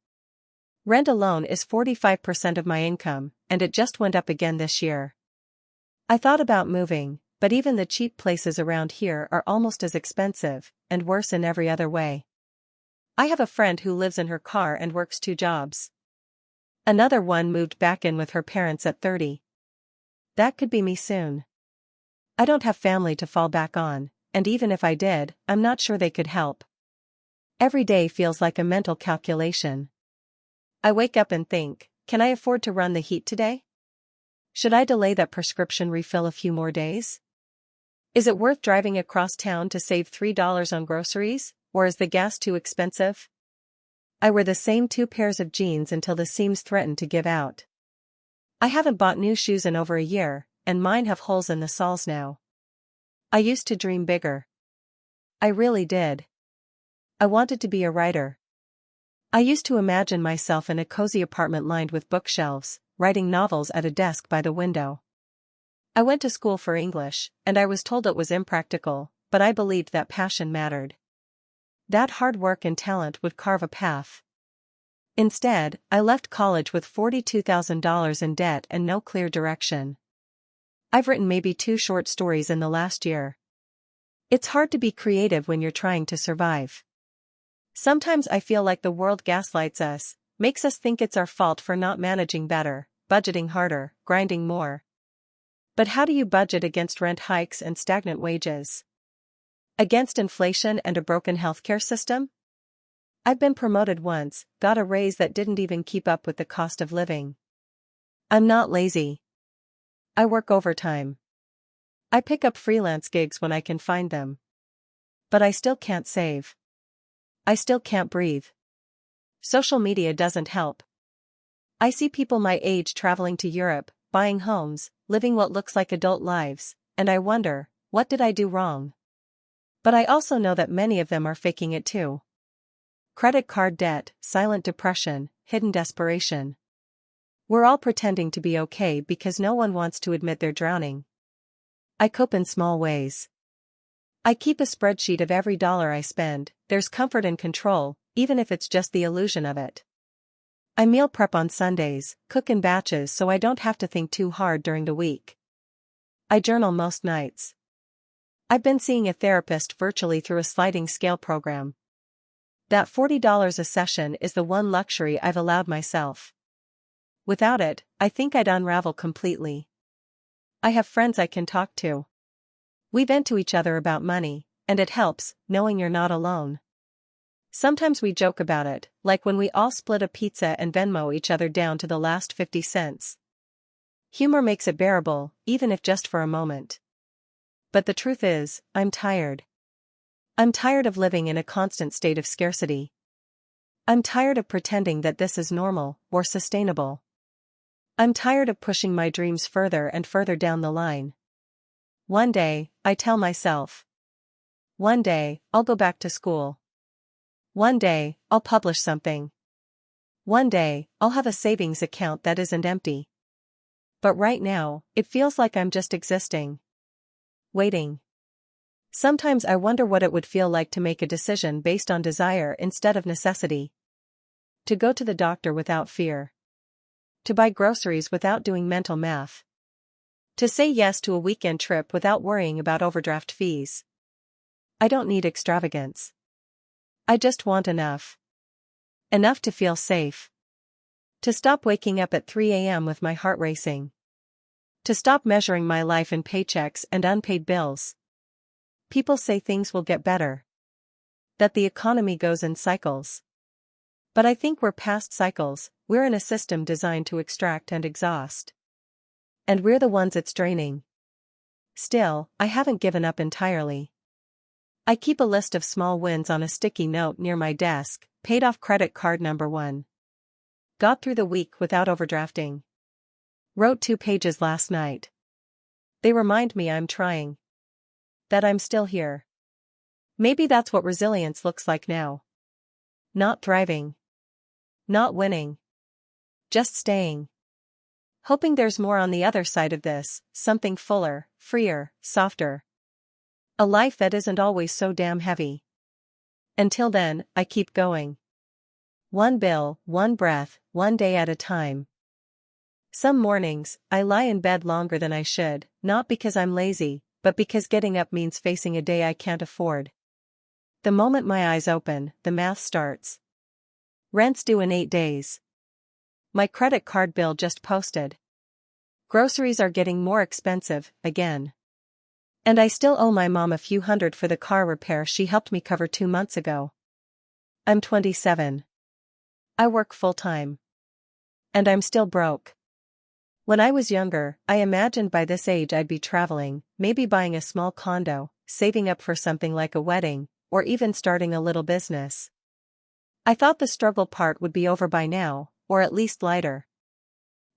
Speaker 1: Rent alone is 45% of my income, and it just went up again this year. I thought about moving, but even the cheap places around here are almost as expensive, and worse in every other way. I have a friend who lives in her car and works 2 jobs. Another one moved back in with her parents at 30. That could be me soon. I don't have family to fall back on, and even if I did, I'm not sure they could help. Every day feels like a mental calculation. I wake up and think, can I afford to run the heat today? Should I delay that prescription refill a few more days? Is it worth driving across town to save $3 on groceries, or is the gas too expensive? I wear the same 2 pairs of jeans until the seams threaten to give out. I haven't bought new shoes in over a year, and mine have holes in the soles now. I used to dream bigger. I really did. I wanted to be a writer. I used to imagine myself in a cozy apartment lined with bookshelves, writing novels at a desk by the window. I went to school for English, and I was told it was impractical, but I believed that passion mattered. That hard work and talent would carve a path. Instead, I left college with $42,000 in debt and no clear direction. I've written maybe 2 short stories in the last year. It's hard to be creative when you're trying to survive. Sometimes I feel like the world gaslights us, makes us think it's our fault for not managing better, budgeting harder, grinding more. But how do you budget against rent hikes and stagnant wages? Against inflation and a broken healthcare system? I've been promoted once, got a raise that didn't even keep up with the cost of living. I'm not lazy. I work overtime. I pick up freelance gigs when I can find them. But I still can't save. I still can't breathe. Social media doesn't help. I see people my age traveling to Europe, buying homes, living what looks like adult lives, and I wonder, what did I do wrong? But I also know that many of them are faking it too. Credit card debt, silent depression, hidden desperation. We're all pretending to be okay because no one wants to admit they're drowning. I cope in small ways. I keep a spreadsheet of every dollar I spend. There's comfort and control, even if it's just the illusion of it. I meal prep on Sundays, cook in batches so I don't have to think too hard during the week. I journal most nights. I've been seeing a therapist virtually through a sliding scale program. That $40 a session is the one luxury I've allowed myself. Without it, I think I'd unravel completely. I have friends I can talk to. We vent to each other about money, and it helps, knowing you're not alone. Sometimes we joke about it, like when we all split a pizza and Venmo each other down to the last 50 cents. Humor makes it bearable, even if just for a moment. But the truth is, I'm tired. I'm tired of living in a constant state of scarcity. I'm tired of pretending that this is normal, or sustainable. I'm tired of pushing my dreams further and further down the line. One day, I tell myself. One day, I'll go back to school. One day, I'll publish something. One day, I'll have a savings account that isn't empty. But right now, it feels like I'm just existing. Waiting. Sometimes I wonder what it would feel like to make a decision based on desire instead of necessity. To go to the doctor without fear. To buy groceries without doing mental math. To say yes to a weekend trip without worrying about overdraft fees. I don't need extravagance. I just want enough. Enough to feel safe. To stop waking up at 3 a.m. with my heart racing. To stop measuring my life in paychecks and unpaid bills. People say things will get better. That the economy goes in cycles. But I think we're past cycles, we're in a system designed to extract and exhaust. And we're the ones it's draining. Still, I haven't given up entirely. I keep a list of small wins on a sticky note near my desk, paid off credit card number 1. Got through the week without overdrafting. Wrote 2 pages last night. They remind me I'm trying. That I'm still here. Maybe that's what resilience looks like now. Not thriving. Not winning. Just staying. Hoping there's more on the other side of this, something fuller, freer, softer. A life that isn't always so damn heavy. Until then, I keep going. One bill, one breath, one day at a time. Some mornings, I lie in bed longer than I should, not because I'm lazy, but because getting up means facing a day I can't afford. The moment my eyes open, the math starts. Rent's due in 8 days. My credit card bill just posted. Groceries are getting more expensive, again. And I still owe my mom a few hundred for the car repair she helped me cover 2 months ago. I'm 27. I work full-time. And I'm still broke. When I was younger, I imagined by this age I'd be traveling, maybe buying a small condo, saving up for something like a wedding, or even starting a little business. I thought the struggle part would be over by now, or at least lighter.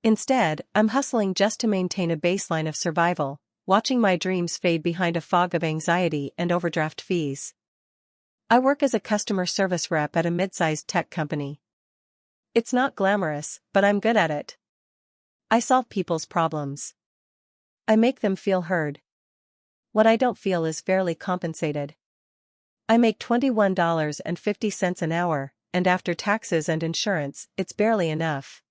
Speaker 1: Instead, I'm hustling just to maintain a baseline of survival, watching my dreams fade behind a fog of anxiety and overdraft fees. I work as a customer service rep at a mid-sized tech company. It's not glamorous, but I'm good at it. I solve people's problems. I make them feel heard. What I don't feel is fairly compensated. I make $21.50 an hour, and after taxes and insurance, it's barely enough.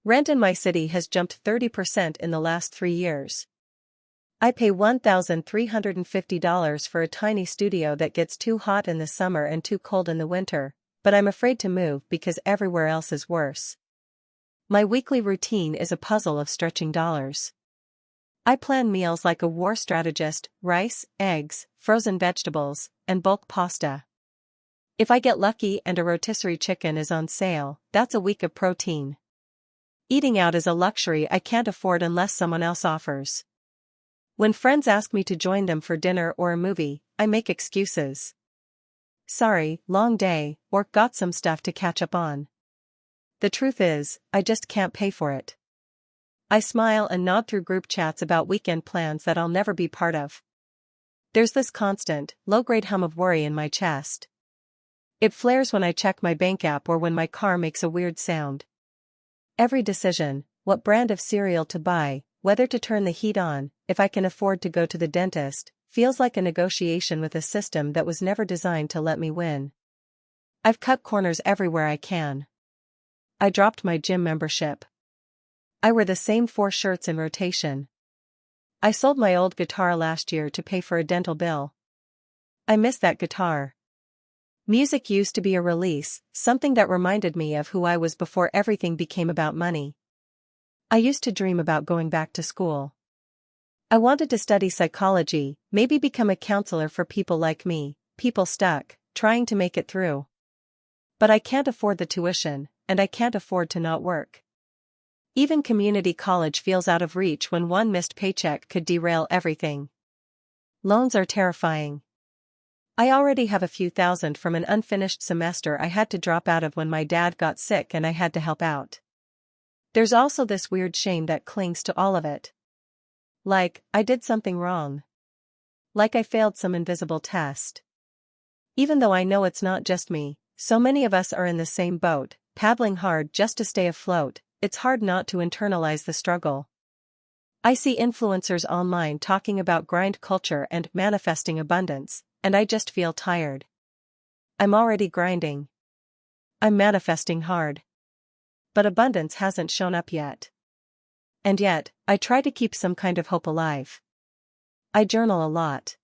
Speaker 1: Rent in my city has jumped 30% in the last 3 years. I pay $1,350 for a tiny studio that gets too hot in the summer and too cold in the winter, but I'm afraid to move because everywhere else is worse. My weekly routine is a puzzle of stretching dollars. I plan meals like a war strategist: rice, eggs, frozen vegetables, and bulk pasta. If I get lucky and a rotisserie chicken is on sale, that's a week of protein. Eating out is a luxury I can't afford unless someone else offers. When friends ask me to join them for dinner or a movie, I make excuses. Sorry, long day, or got some stuff to catch up on. The truth is, I just can't pay for it. I smile and nod through group chats about weekend plans that I'll never be part of. There's this constant, low-grade hum of worry in my chest. It flares when I check my bank app or when my car makes a weird sound. Every decision, what brand of cereal to buy, whether to turn the heat on, if I can afford to go to the dentist, feels like a negotiation with a system that was never designed to let me win. I've cut corners everywhere I can. I dropped my gym membership. I wear the same 4 shirts in rotation. I sold my old guitar last year to pay for a dental bill. I miss that guitar. Music used to be a release, something that reminded me of who I was before everything became about money. I used to dream about going back to school. I wanted to study psychology, maybe become a counselor for people like me, people stuck, trying to make it through. But I can't afford the tuition, and I can't afford to not work. Even community college feels out of reach when one missed paycheck could derail everything. Loans are terrifying. I already have a few thousand from an unfinished semester I had to drop out of when my dad got sick and I had to help out. There's also this weird shame that clings to all of it. Like, I did something wrong. Like I failed some invisible test. Even though I know it's not just me, so many of us are in the same boat, paddling hard just to stay afloat, it's hard not to internalize the struggle. I see influencers online talking about grind culture and manifesting abundance, and I just feel tired. I'm already grinding. I'm manifesting hard. But abundance hasn't shown up yet. And yet, I try to keep some kind of hope alive. I journal a lot.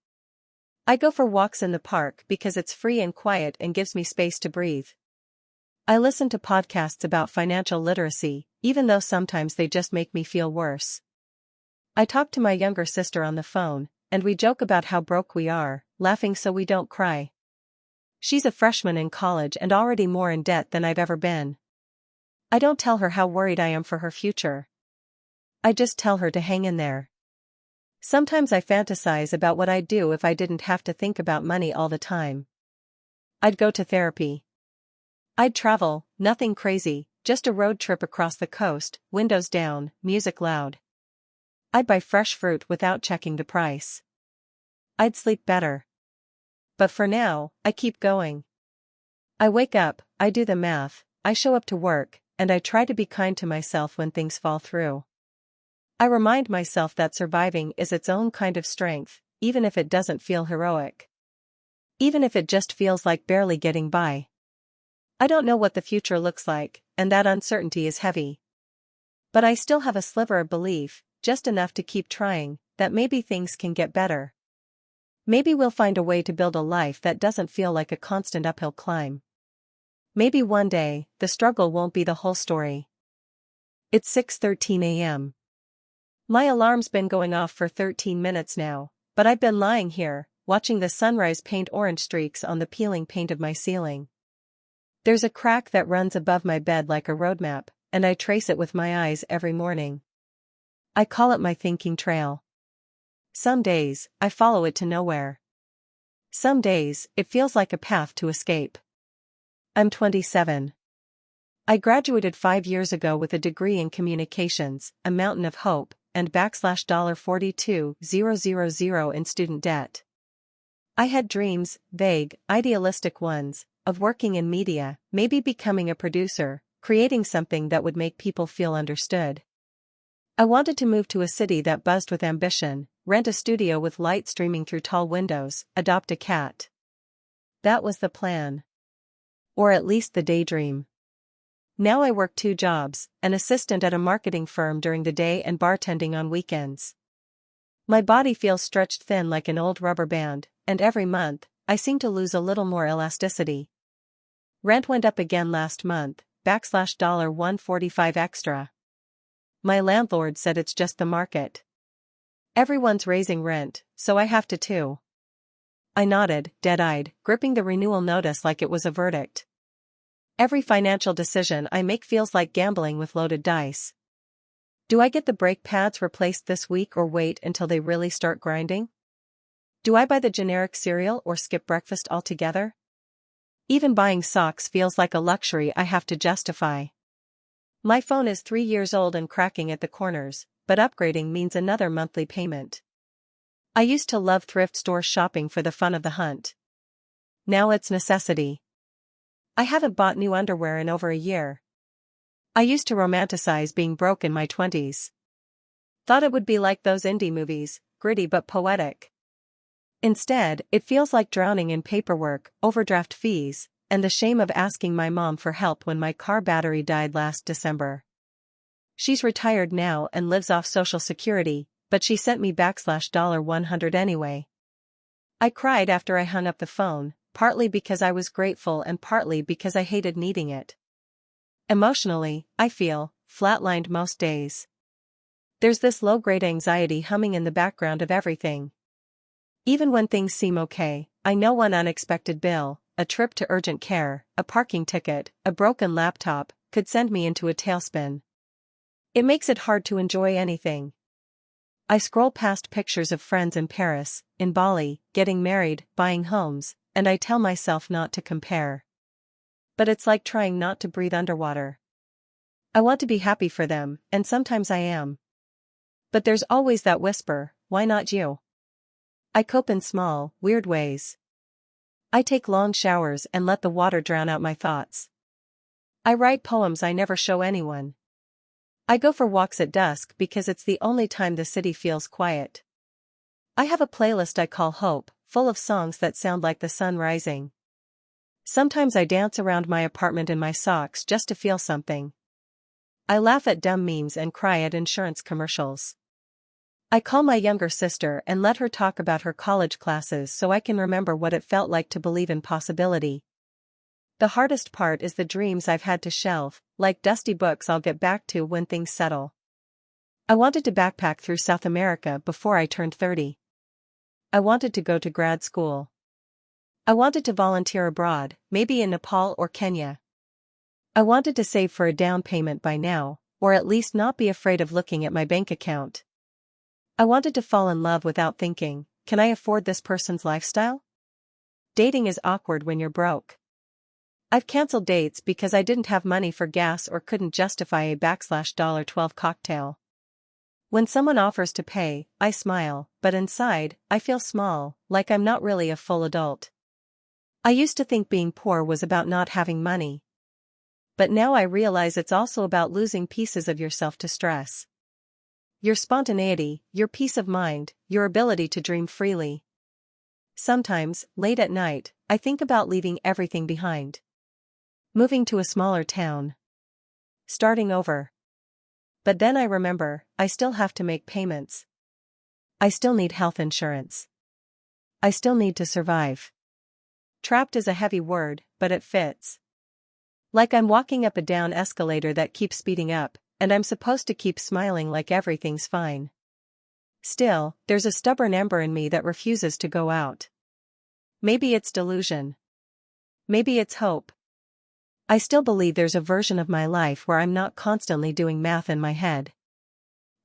Speaker 1: I go for walks in the park because it's free and quiet and gives me space to breathe. I listen to podcasts about financial literacy, even though sometimes they just make me feel worse. I talk to my younger sister on the phone, and we joke about how broke we are, laughing so we don't cry. She's a freshman in college and already more in debt than I've ever been. I don't tell her how worried I am for her future. I just tell her to hang in there. Sometimes I fantasize about what I'd do if I didn't have to think about money all the time. I'd go to therapy. I'd travel, nothing crazy, just a road trip across the coast, windows down, music loud. I'd buy fresh fruit without checking the price. I'd sleep better. But for now, I keep going. I wake up, I do the math, I show up to work, and I try to be kind to myself when things fall through. I remind myself that surviving is its own kind of strength, even if it doesn't feel heroic. Even if it just feels like barely getting by. I don't know what the future looks like, and that uncertainty is heavy. But I still have a sliver of belief, just enough to keep trying, that maybe things can get better. Maybe we'll find a way to build a life that doesn't feel like a constant uphill climb. Maybe one day, the struggle won't be the whole story. It's 6:13 a.m. My alarm's been going off for 13 minutes now, but I've been lying here, watching the sunrise paint orange streaks on the peeling paint of my ceiling. There's a crack that runs above my bed like a roadmap, and I trace it with my eyes every morning. I call it my thinking trail. Some days, I follow it to nowhere. Some days, it feels like a path to escape. I'm 27. I graduated 5 years ago with a degree in communications, a mountain of hope, and $42,000 in student debt. I had dreams, vague, idealistic ones, of working in media, maybe becoming a producer, creating something that would make people feel understood. I wanted to move to a city that buzzed with ambition, rent a studio with light streaming through tall windows, adopt a cat. That was the plan. Or at least the daydream. Now I work 2 jobs, an assistant at a marketing firm during the day and bartending on weekends. My body feels stretched thin like an old rubber band, and every month, I seem to lose a little more elasticity. Rent went up again last month, $145 extra. My landlord said it's just the market. Everyone's raising rent, so I have to too. I nodded, dead-eyed, gripping the renewal notice like it was a verdict. Every financial decision I make feels like gambling with loaded dice. Do I get the brake pads replaced this week or wait until they really start grinding? Do I buy the generic cereal or skip breakfast altogether? Even buying socks feels like a luxury I have to justify. My phone is 3 years old and cracking at the corners, but upgrading means another monthly payment. I used to love thrift store shopping for the fun of the hunt. Now it's necessity. I haven't bought new underwear in over a year. I used to romanticize being broke in my 20s. Thought it would be like those indie movies, gritty but poetic. Instead, it feels like drowning in paperwork, overdraft fees, and the shame of asking my mom for help when my car battery died last December. She's retired now and lives off Social Security, but she sent me $100 anyway. I cried after I hung up the phone, partly because I was grateful and partly because I hated needing it. Emotionally, I feel flatlined most days. There's this low-grade anxiety humming in the background of everything. Even when things seem okay, I know one unexpected bill, a trip to urgent care, a parking ticket, a broken laptop, could send me into a tailspin. It makes it hard to enjoy anything. I scroll past pictures of friends in Paris, in Bali, getting married, buying homes, and I tell myself not to compare. But it's like trying not to breathe underwater. I want to be happy for them, and sometimes I am. But there's always that whisper, why not you? I cope in small, weird ways. I take long showers and let the water drown out my thoughts. I write poems I never show anyone. I go for walks at dusk because it's the only time the city feels quiet. I have a playlist I call Hope, full of songs that sound like the sun rising. Sometimes I dance around my apartment in my socks just to feel something. I laugh at dumb memes and cry at insurance commercials. I call my younger sister and let her talk about her college classes so I can remember what it felt like to believe in possibility. The hardest part is the dreams I've had to shelve, like dusty books I'll get back to when things settle. I wanted to backpack through South America before I turned 30. I wanted to go to grad school. I wanted to volunteer abroad, maybe in Nepal or Kenya. I wanted to save for a down payment by now, or at least not be afraid of looking at my bank account. I wanted to fall in love without thinking, can I afford this person's lifestyle? Dating is awkward when you're broke. I've canceled dates because I didn't have money for gas or couldn't justify a $12 cocktail. When someone offers to pay, I smile, but inside, I feel small, like I'm not really a full adult. I used to think being poor was about not having money. But now I realize it's also about losing pieces of yourself to stress. Your spontaneity, your peace of mind, your ability to dream freely. Sometimes, late at night, I think about leaving everything behind. Moving to a smaller town. Starting over. But then I remember, I still have to make payments. I still need health insurance. I still need to survive. Trapped is a heavy word, but it fits. Like I'm walking up a down escalator that keeps speeding up, and I'm supposed to keep smiling like everything's fine. Still, there's a stubborn ember in me that refuses to go out. Maybe it's delusion. Maybe it's hope. I still believe there's a version of my life where I'm not constantly doing math in my head.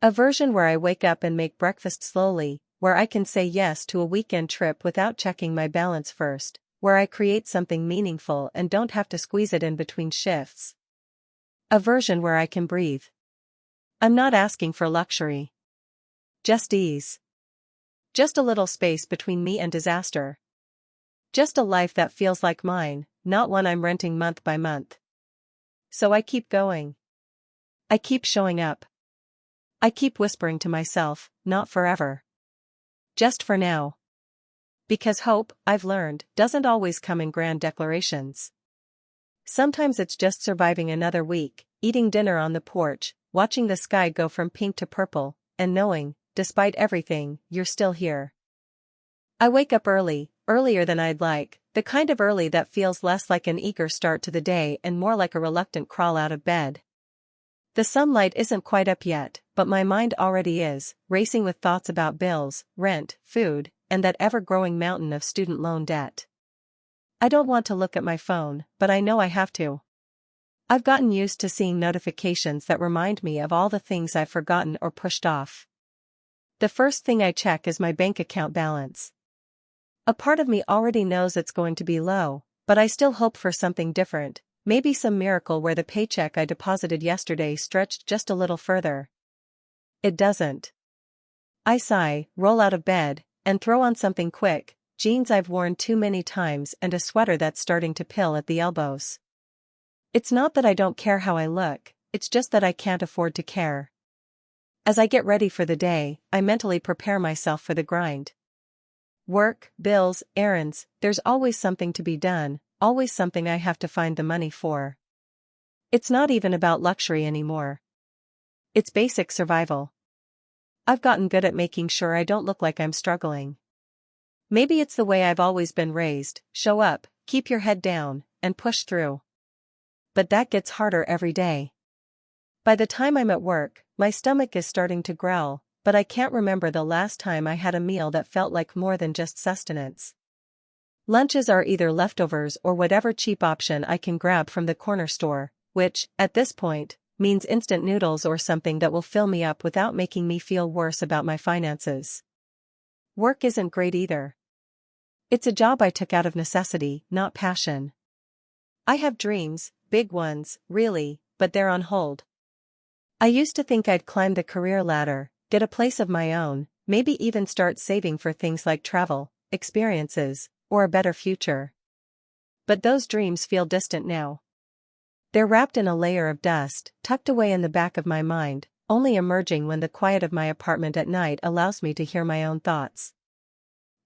Speaker 1: A version where I wake up and make breakfast slowly, where I can say yes to a weekend trip without checking my balance first, where I create something meaningful and don't have to squeeze it in between shifts. A version where I can breathe. I'm not asking for luxury. Just ease. Just a little space between me and disaster. Just a life that feels like mine, not one I'm renting month by month. So I keep going. I keep showing up. I keep whispering to myself, not forever. Just for now. Because hope, I've learned, doesn't always come in grand declarations. Sometimes it's just surviving another week, eating dinner on the porch, watching the sky go from pink to purple, and knowing, despite everything, you're still here. I wake up early, earlier than I'd like, the kind of early that feels less like an eager start to the day and more like a reluctant crawl out of bed. The sunlight isn't quite up yet, but my mind already is, racing with thoughts about bills, rent, food, and that ever-growing mountain of student loan debt. I don't want to look at my phone, but I know I have to. I've gotten used to seeing notifications that remind me of all the things I've forgotten or pushed off. The first thing I check is my bank account balance. A part of me already knows it's going to be low, but I still hope for something different, maybe some miracle where the paycheck I deposited yesterday stretched just a little further. It doesn't. I sigh, roll out of bed, and throw on something quick, jeans I've worn too many times and a sweater that's starting to pill at the elbows. It's not that I don't care how I look, it's just that I can't afford to care. As I get ready for the day, I mentally prepare myself for the grind. Work, bills, errands, there's always something to be done, always something I have to find the money for. It's not even about luxury anymore. It's basic survival. I've gotten good at making sure I don't look like I'm struggling. Maybe it's the way I've always been raised, show up, keep your head down, and push through. But that gets harder every day. By the time I'm at work, my stomach is starting to growl, but I can't remember the last time I had a meal that felt like more than just sustenance. Lunches are either leftovers or whatever cheap option I can grab from the corner store, which, at this point, means instant noodles or something that will fill me up without making me feel worse about my finances. Work isn't great either. It's a job I took out of necessity, not passion. I have dreams, big ones, really, but they're on hold. I used to think I'd climb the career ladder, get a place of my own, maybe even start saving for things like travel, experiences, or a better future. But those dreams feel distant now. They're wrapped in a layer of dust, tucked away in the back of my mind, only emerging when the quiet of my apartment at night allows me to hear my own thoughts.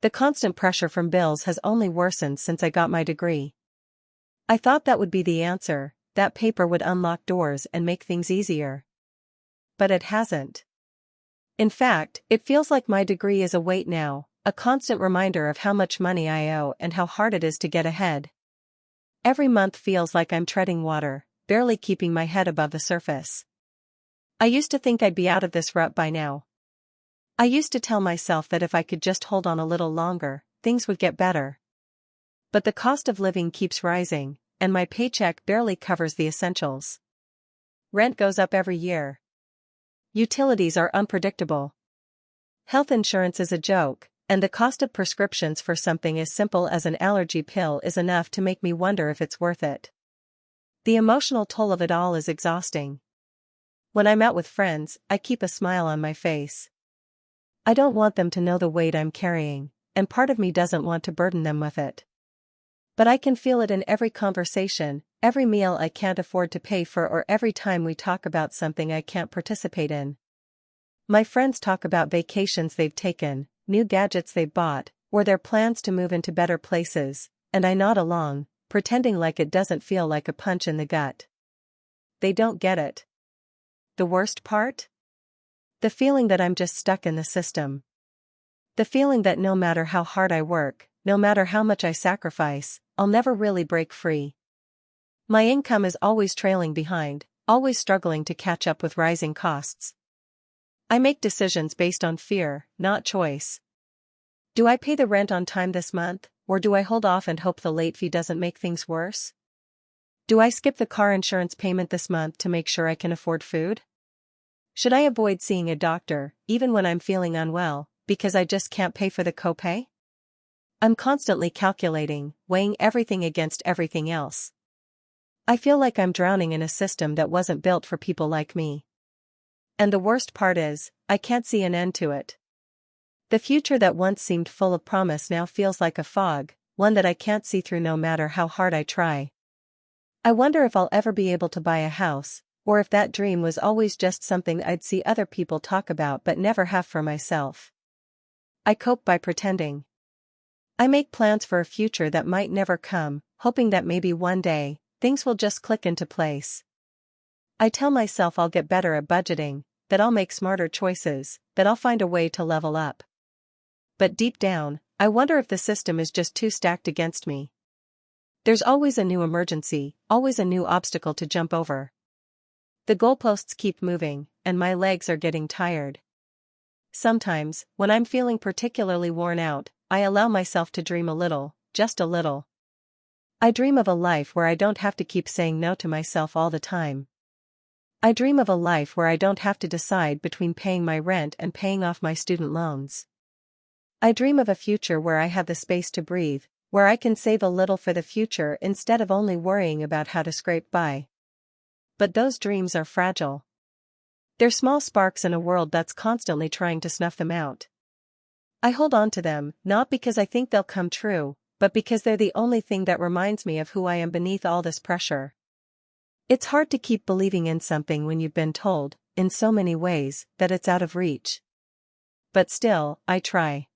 Speaker 1: The constant pressure from bills has only worsened since I got my degree. I thought that would be the answer, that paper would unlock doors and make things easier. But it hasn't. In fact, it feels like my degree is a weight now, a constant reminder of how much money I owe and how hard it is to get ahead. Every month feels like I'm treading water, barely keeping my head above the surface. I used to think I'd be out of this rut by now. I used to tell myself that if I could just hold on a little longer, things would get better. But the cost of living keeps rising, and my paycheck barely covers the essentials. Rent goes up every year. Utilities are unpredictable. Health insurance is a joke, and the cost of prescriptions for something as simple as an allergy pill is enough to make me wonder if it's worth it. The emotional toll of it all is exhausting. When I'm out with friends, I keep a smile on my face. I don't want them to know the weight I'm carrying, and part of me doesn't want to burden them with it. But I can feel it in every conversation, every meal I can't afford to pay for, or every time we talk about something I can't participate in. My friends talk about vacations they've taken, new gadgets they've bought, or their plans to move into better places, and I nod along, pretending like it doesn't feel like a punch in the gut. They don't get it. The worst part? The feeling that I'm just stuck in the system. The feeling that no matter how hard I work, no matter how much I sacrifice, I'll never really break free. My income is always trailing behind, always struggling to catch up with rising costs. I make decisions based on fear, not choice. Do I pay the rent on time this month, or do I hold off and hope the late fee doesn't make things worse? Do I skip the car insurance payment this month to make sure I can afford food? Should I avoid seeing a doctor, even when I'm feeling unwell, because I just can't pay for the copay? I'm constantly calculating, weighing everything against everything else. I feel like I'm drowning in a system that wasn't built for people like me. And the worst part is, I can't see an end to it. The future that once seemed full of promise now feels like a fog, one that I can't see through no matter how hard I try. I wonder if I'll ever be able to buy a house, or if that dream was always just something I'd see other people talk about but never have for myself. I cope by pretending. I make plans for a future that might never come, hoping that maybe one day, things will just click into place. I tell myself I'll get better at budgeting, that I'll make smarter choices, that I'll find a way to level up. But deep down, I wonder if the system is just too stacked against me. There's always a new emergency, always a new obstacle to jump over. The goalposts keep moving, and my legs are getting tired. Sometimes, when I'm feeling particularly worn out, I allow myself to dream a little, just a little. I dream of a life where I don't have to keep saying no to myself all the time. I dream of a life where I don't have to decide between paying my rent and paying off my student loans. I dream of a future where I have the space to breathe, where I can save a little for the future instead of only worrying about how to scrape by. But those dreams are fragile. They're small sparks in a world that's constantly trying to snuff them out. I hold on to them, not because I think they'll come true, but because they're the only thing that reminds me of who I am beneath all this pressure. It's hard to keep believing in something when you've been told, in so many ways, that it's out of reach. But still, I try.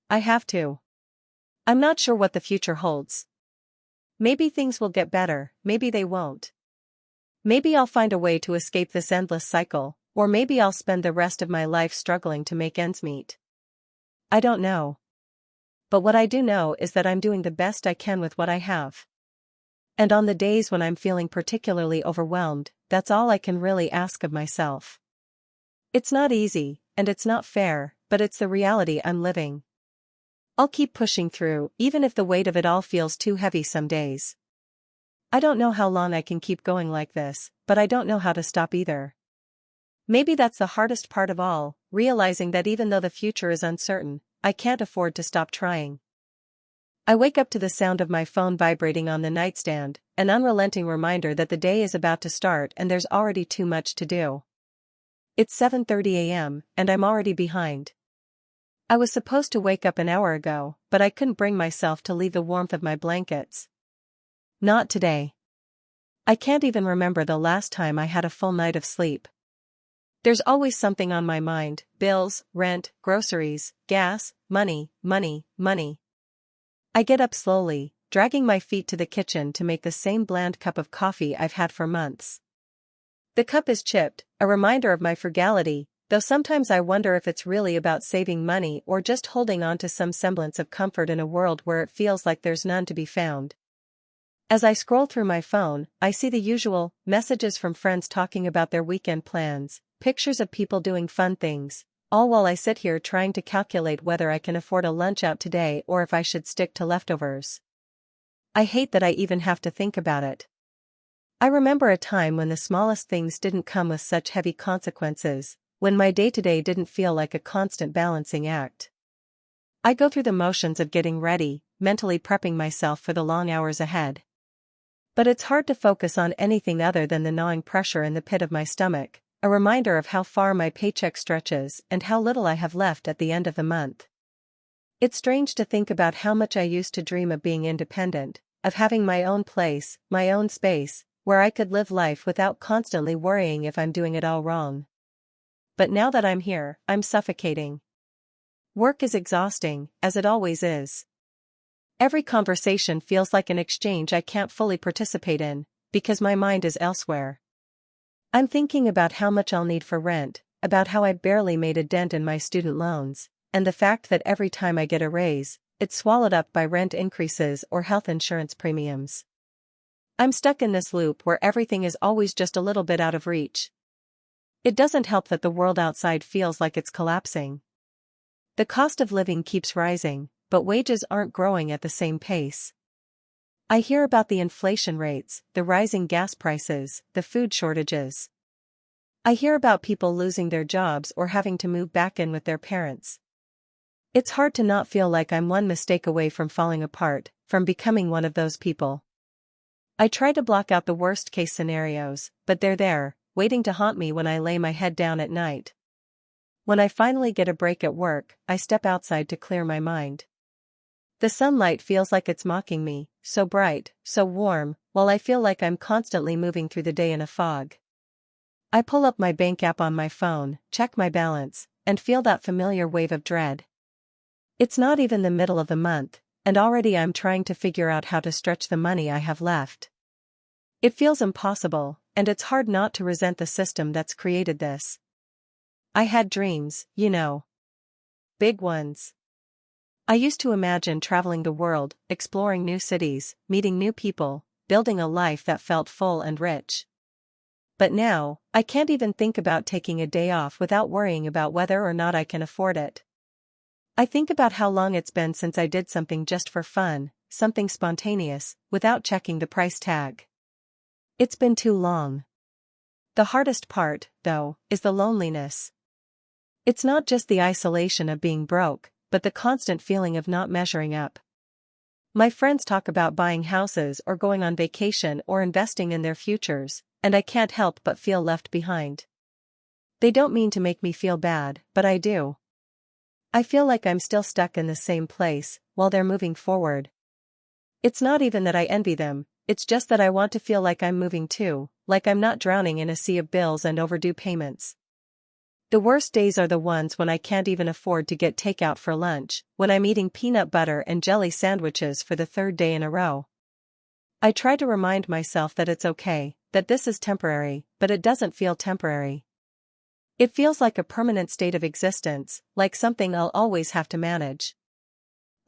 Speaker 1: I have to. I'm not sure what the future holds. Maybe things will get better, maybe they won't. Maybe I'll find a way to escape this endless cycle, or maybe I'll spend the rest of my life struggling to make ends meet. I don't know. But what I do know is that I'm doing the best I can with what I have. And on the days when I'm feeling particularly overwhelmed, that's all I can really ask of myself. It's not easy, and it's not fair, but it's the reality I'm living. I'll keep pushing through, even if the weight of it all feels too heavy some days. I don't know how long I can keep going like this, but I don't know how to stop either. Maybe that's the hardest part of all, realizing that even though the future is uncertain, I can't afford to stop trying. I wake up to the sound of my phone vibrating on the nightstand, an unrelenting reminder that the day is about to start and there's already too much to do. It's 7:30 a.m., and I'm already behind. I was supposed to wake up an hour ago, but I couldn't bring myself to leave the warmth of my blankets. Not today. I can't even remember the last time I had a full night of sleep. There's always something on my mind: bills, rent, groceries, gas, money, money, money. I get up slowly, dragging my feet to the kitchen to make the same bland cup of coffee I've had for months. The cup is chipped, a reminder of my frugality, though sometimes I wonder if it's really about saving money or just holding on to some semblance of comfort in a world where it feels like there's none to be found. As I scroll through my phone, I see the usual messages from friends talking about their weekend plans, pictures of people doing fun things, all while I sit here trying to calculate whether I can afford a lunch out today or if I should stick to leftovers. I hate that I even have to think about it. I remember a time when the smallest things didn't come with such heavy consequences, when my day-to-day didn't feel like a constant balancing act. I go through the motions of getting ready, mentally prepping myself for the long hours ahead. But it's hard to focus on anything other than the gnawing pressure in the pit of my stomach, a reminder of how far my paycheck stretches and how little I have left at the end of the month. It's strange to think about how much I used to dream of being independent, of having my own place, my own space, where I could live life without constantly worrying if I'm doing it all wrong. But now that I'm here, I'm suffocating. Work is exhausting, as it always is. Every conversation feels like an exchange I can't fully participate in, because my mind is elsewhere. I'm thinking about how much I'll need for rent, about how I barely made a dent in my student loans, and the fact that every time I get a raise, it's swallowed up by rent increases or health insurance premiums. I'm stuck in this loop where everything is always just a little bit out of reach. It doesn't help that the world outside feels like it's collapsing. The cost of living keeps rising, but wages aren't growing at the same pace. I hear about the inflation rates, the rising gas prices, the food shortages. I hear about people losing their jobs or having to move back in with their parents. It's hard to not feel like I'm one mistake away from falling apart, from becoming one of those people. I try to block out the worst-case scenarios, but they're there, waiting to haunt me when I lay my head down at night. When I finally get a break at work, I step outside to clear my mind. The sunlight feels like it's mocking me, so bright, so warm, while I feel like I'm constantly moving through the day in a fog. I pull up my bank app on my phone, check my balance, and feel that familiar wave of dread. It's not even the middle of the month, and already I'm trying to figure out how to stretch the money I have left. It feels impossible, and it's hard not to resent the system that's created this. I had dreams, you know. Big ones. I used to imagine traveling the world, exploring new cities, meeting new people, building a life that felt full and rich. But now, I can't even think about taking a day off without worrying about whether or not I can afford it. I think about how long it's been since I did something just for fun, something spontaneous, without checking the price tag. It's been too long. The hardest part, though, is the loneliness. It's not just the isolation of being broke, but the constant feeling of not measuring up. My friends talk about buying houses or going on vacation or investing in their futures, and I can't help but feel left behind. They don't mean to make me feel bad, but I do. I feel like I'm still stuck in the same place, while they're moving forward. It's not even that I envy them, it's just that I want to feel like I'm moving too, like I'm not drowning in a sea of bills and overdue payments. The worst days are the ones when I can't even afford to get takeout for lunch, when I'm eating peanut butter and jelly sandwiches for the third day in a row. I try to remind myself that it's okay, that this is temporary, but it doesn't feel temporary. It feels like a permanent state of existence, like something I'll always have to manage.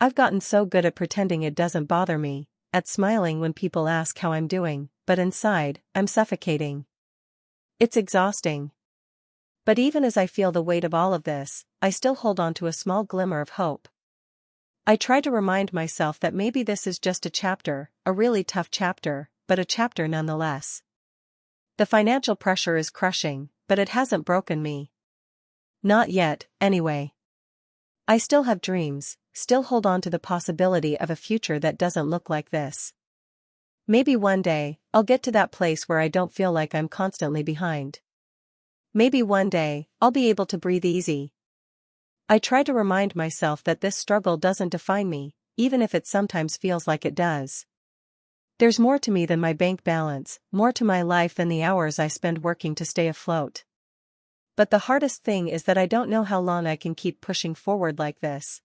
Speaker 1: I've gotten so good at pretending it doesn't bother me, at smiling when people ask how I'm doing, but inside, I'm suffocating. It's exhausting. But even as I feel the weight of all of this, I still hold on to a small glimmer of hope. I try to remind myself that maybe this is just a chapter, a really tough chapter, but a chapter nonetheless. The financial pressure is crushing, but it hasn't broken me. Not yet, anyway. I still have dreams, still hold on to the possibility of a future that doesn't look like this. Maybe one day, I'll get to that place where I don't feel like I'm constantly behind. Maybe one day, I'll be able to breathe easy. I try to remind myself that this struggle doesn't define me, even if it sometimes feels like it does. There's more to me than my bank balance, more to my life than the hours I spend working to stay afloat. But the hardest thing is that I don't know how long I can keep pushing forward like this.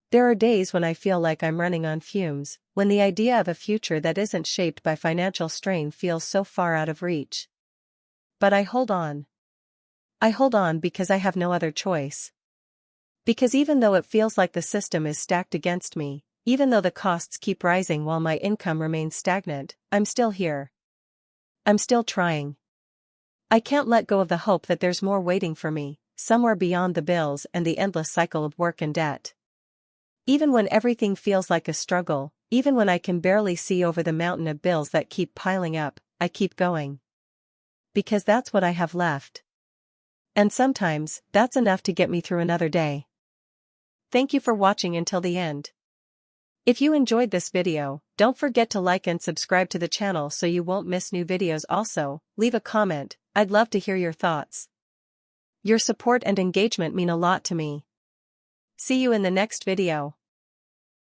Speaker 1: There are days when I feel like I'm running on fumes, when the idea of a future that isn't shaped by financial strain feels so far out of reach. But I hold on. I hold on because I have no other choice. Because even though it feels like the system is stacked against me, even though the costs keep rising while my income remains stagnant, I'm still here. I'm still trying. I can't let go of the hope that there's more waiting for me, somewhere beyond the bills and the endless cycle of work and debt. Even when everything feels like a struggle, even when I can barely see over the mountain of bills that keep piling up, I keep going. Because that's what I have left. And sometimes, that's enough to get me through another day. Thank you for watching until the end. If you enjoyed this video, don't forget to like and subscribe to the channel so you won't miss new videos. Also, leave a comment, I'd love to hear your thoughts. Your support and engagement mean a lot to me. See you in the next video.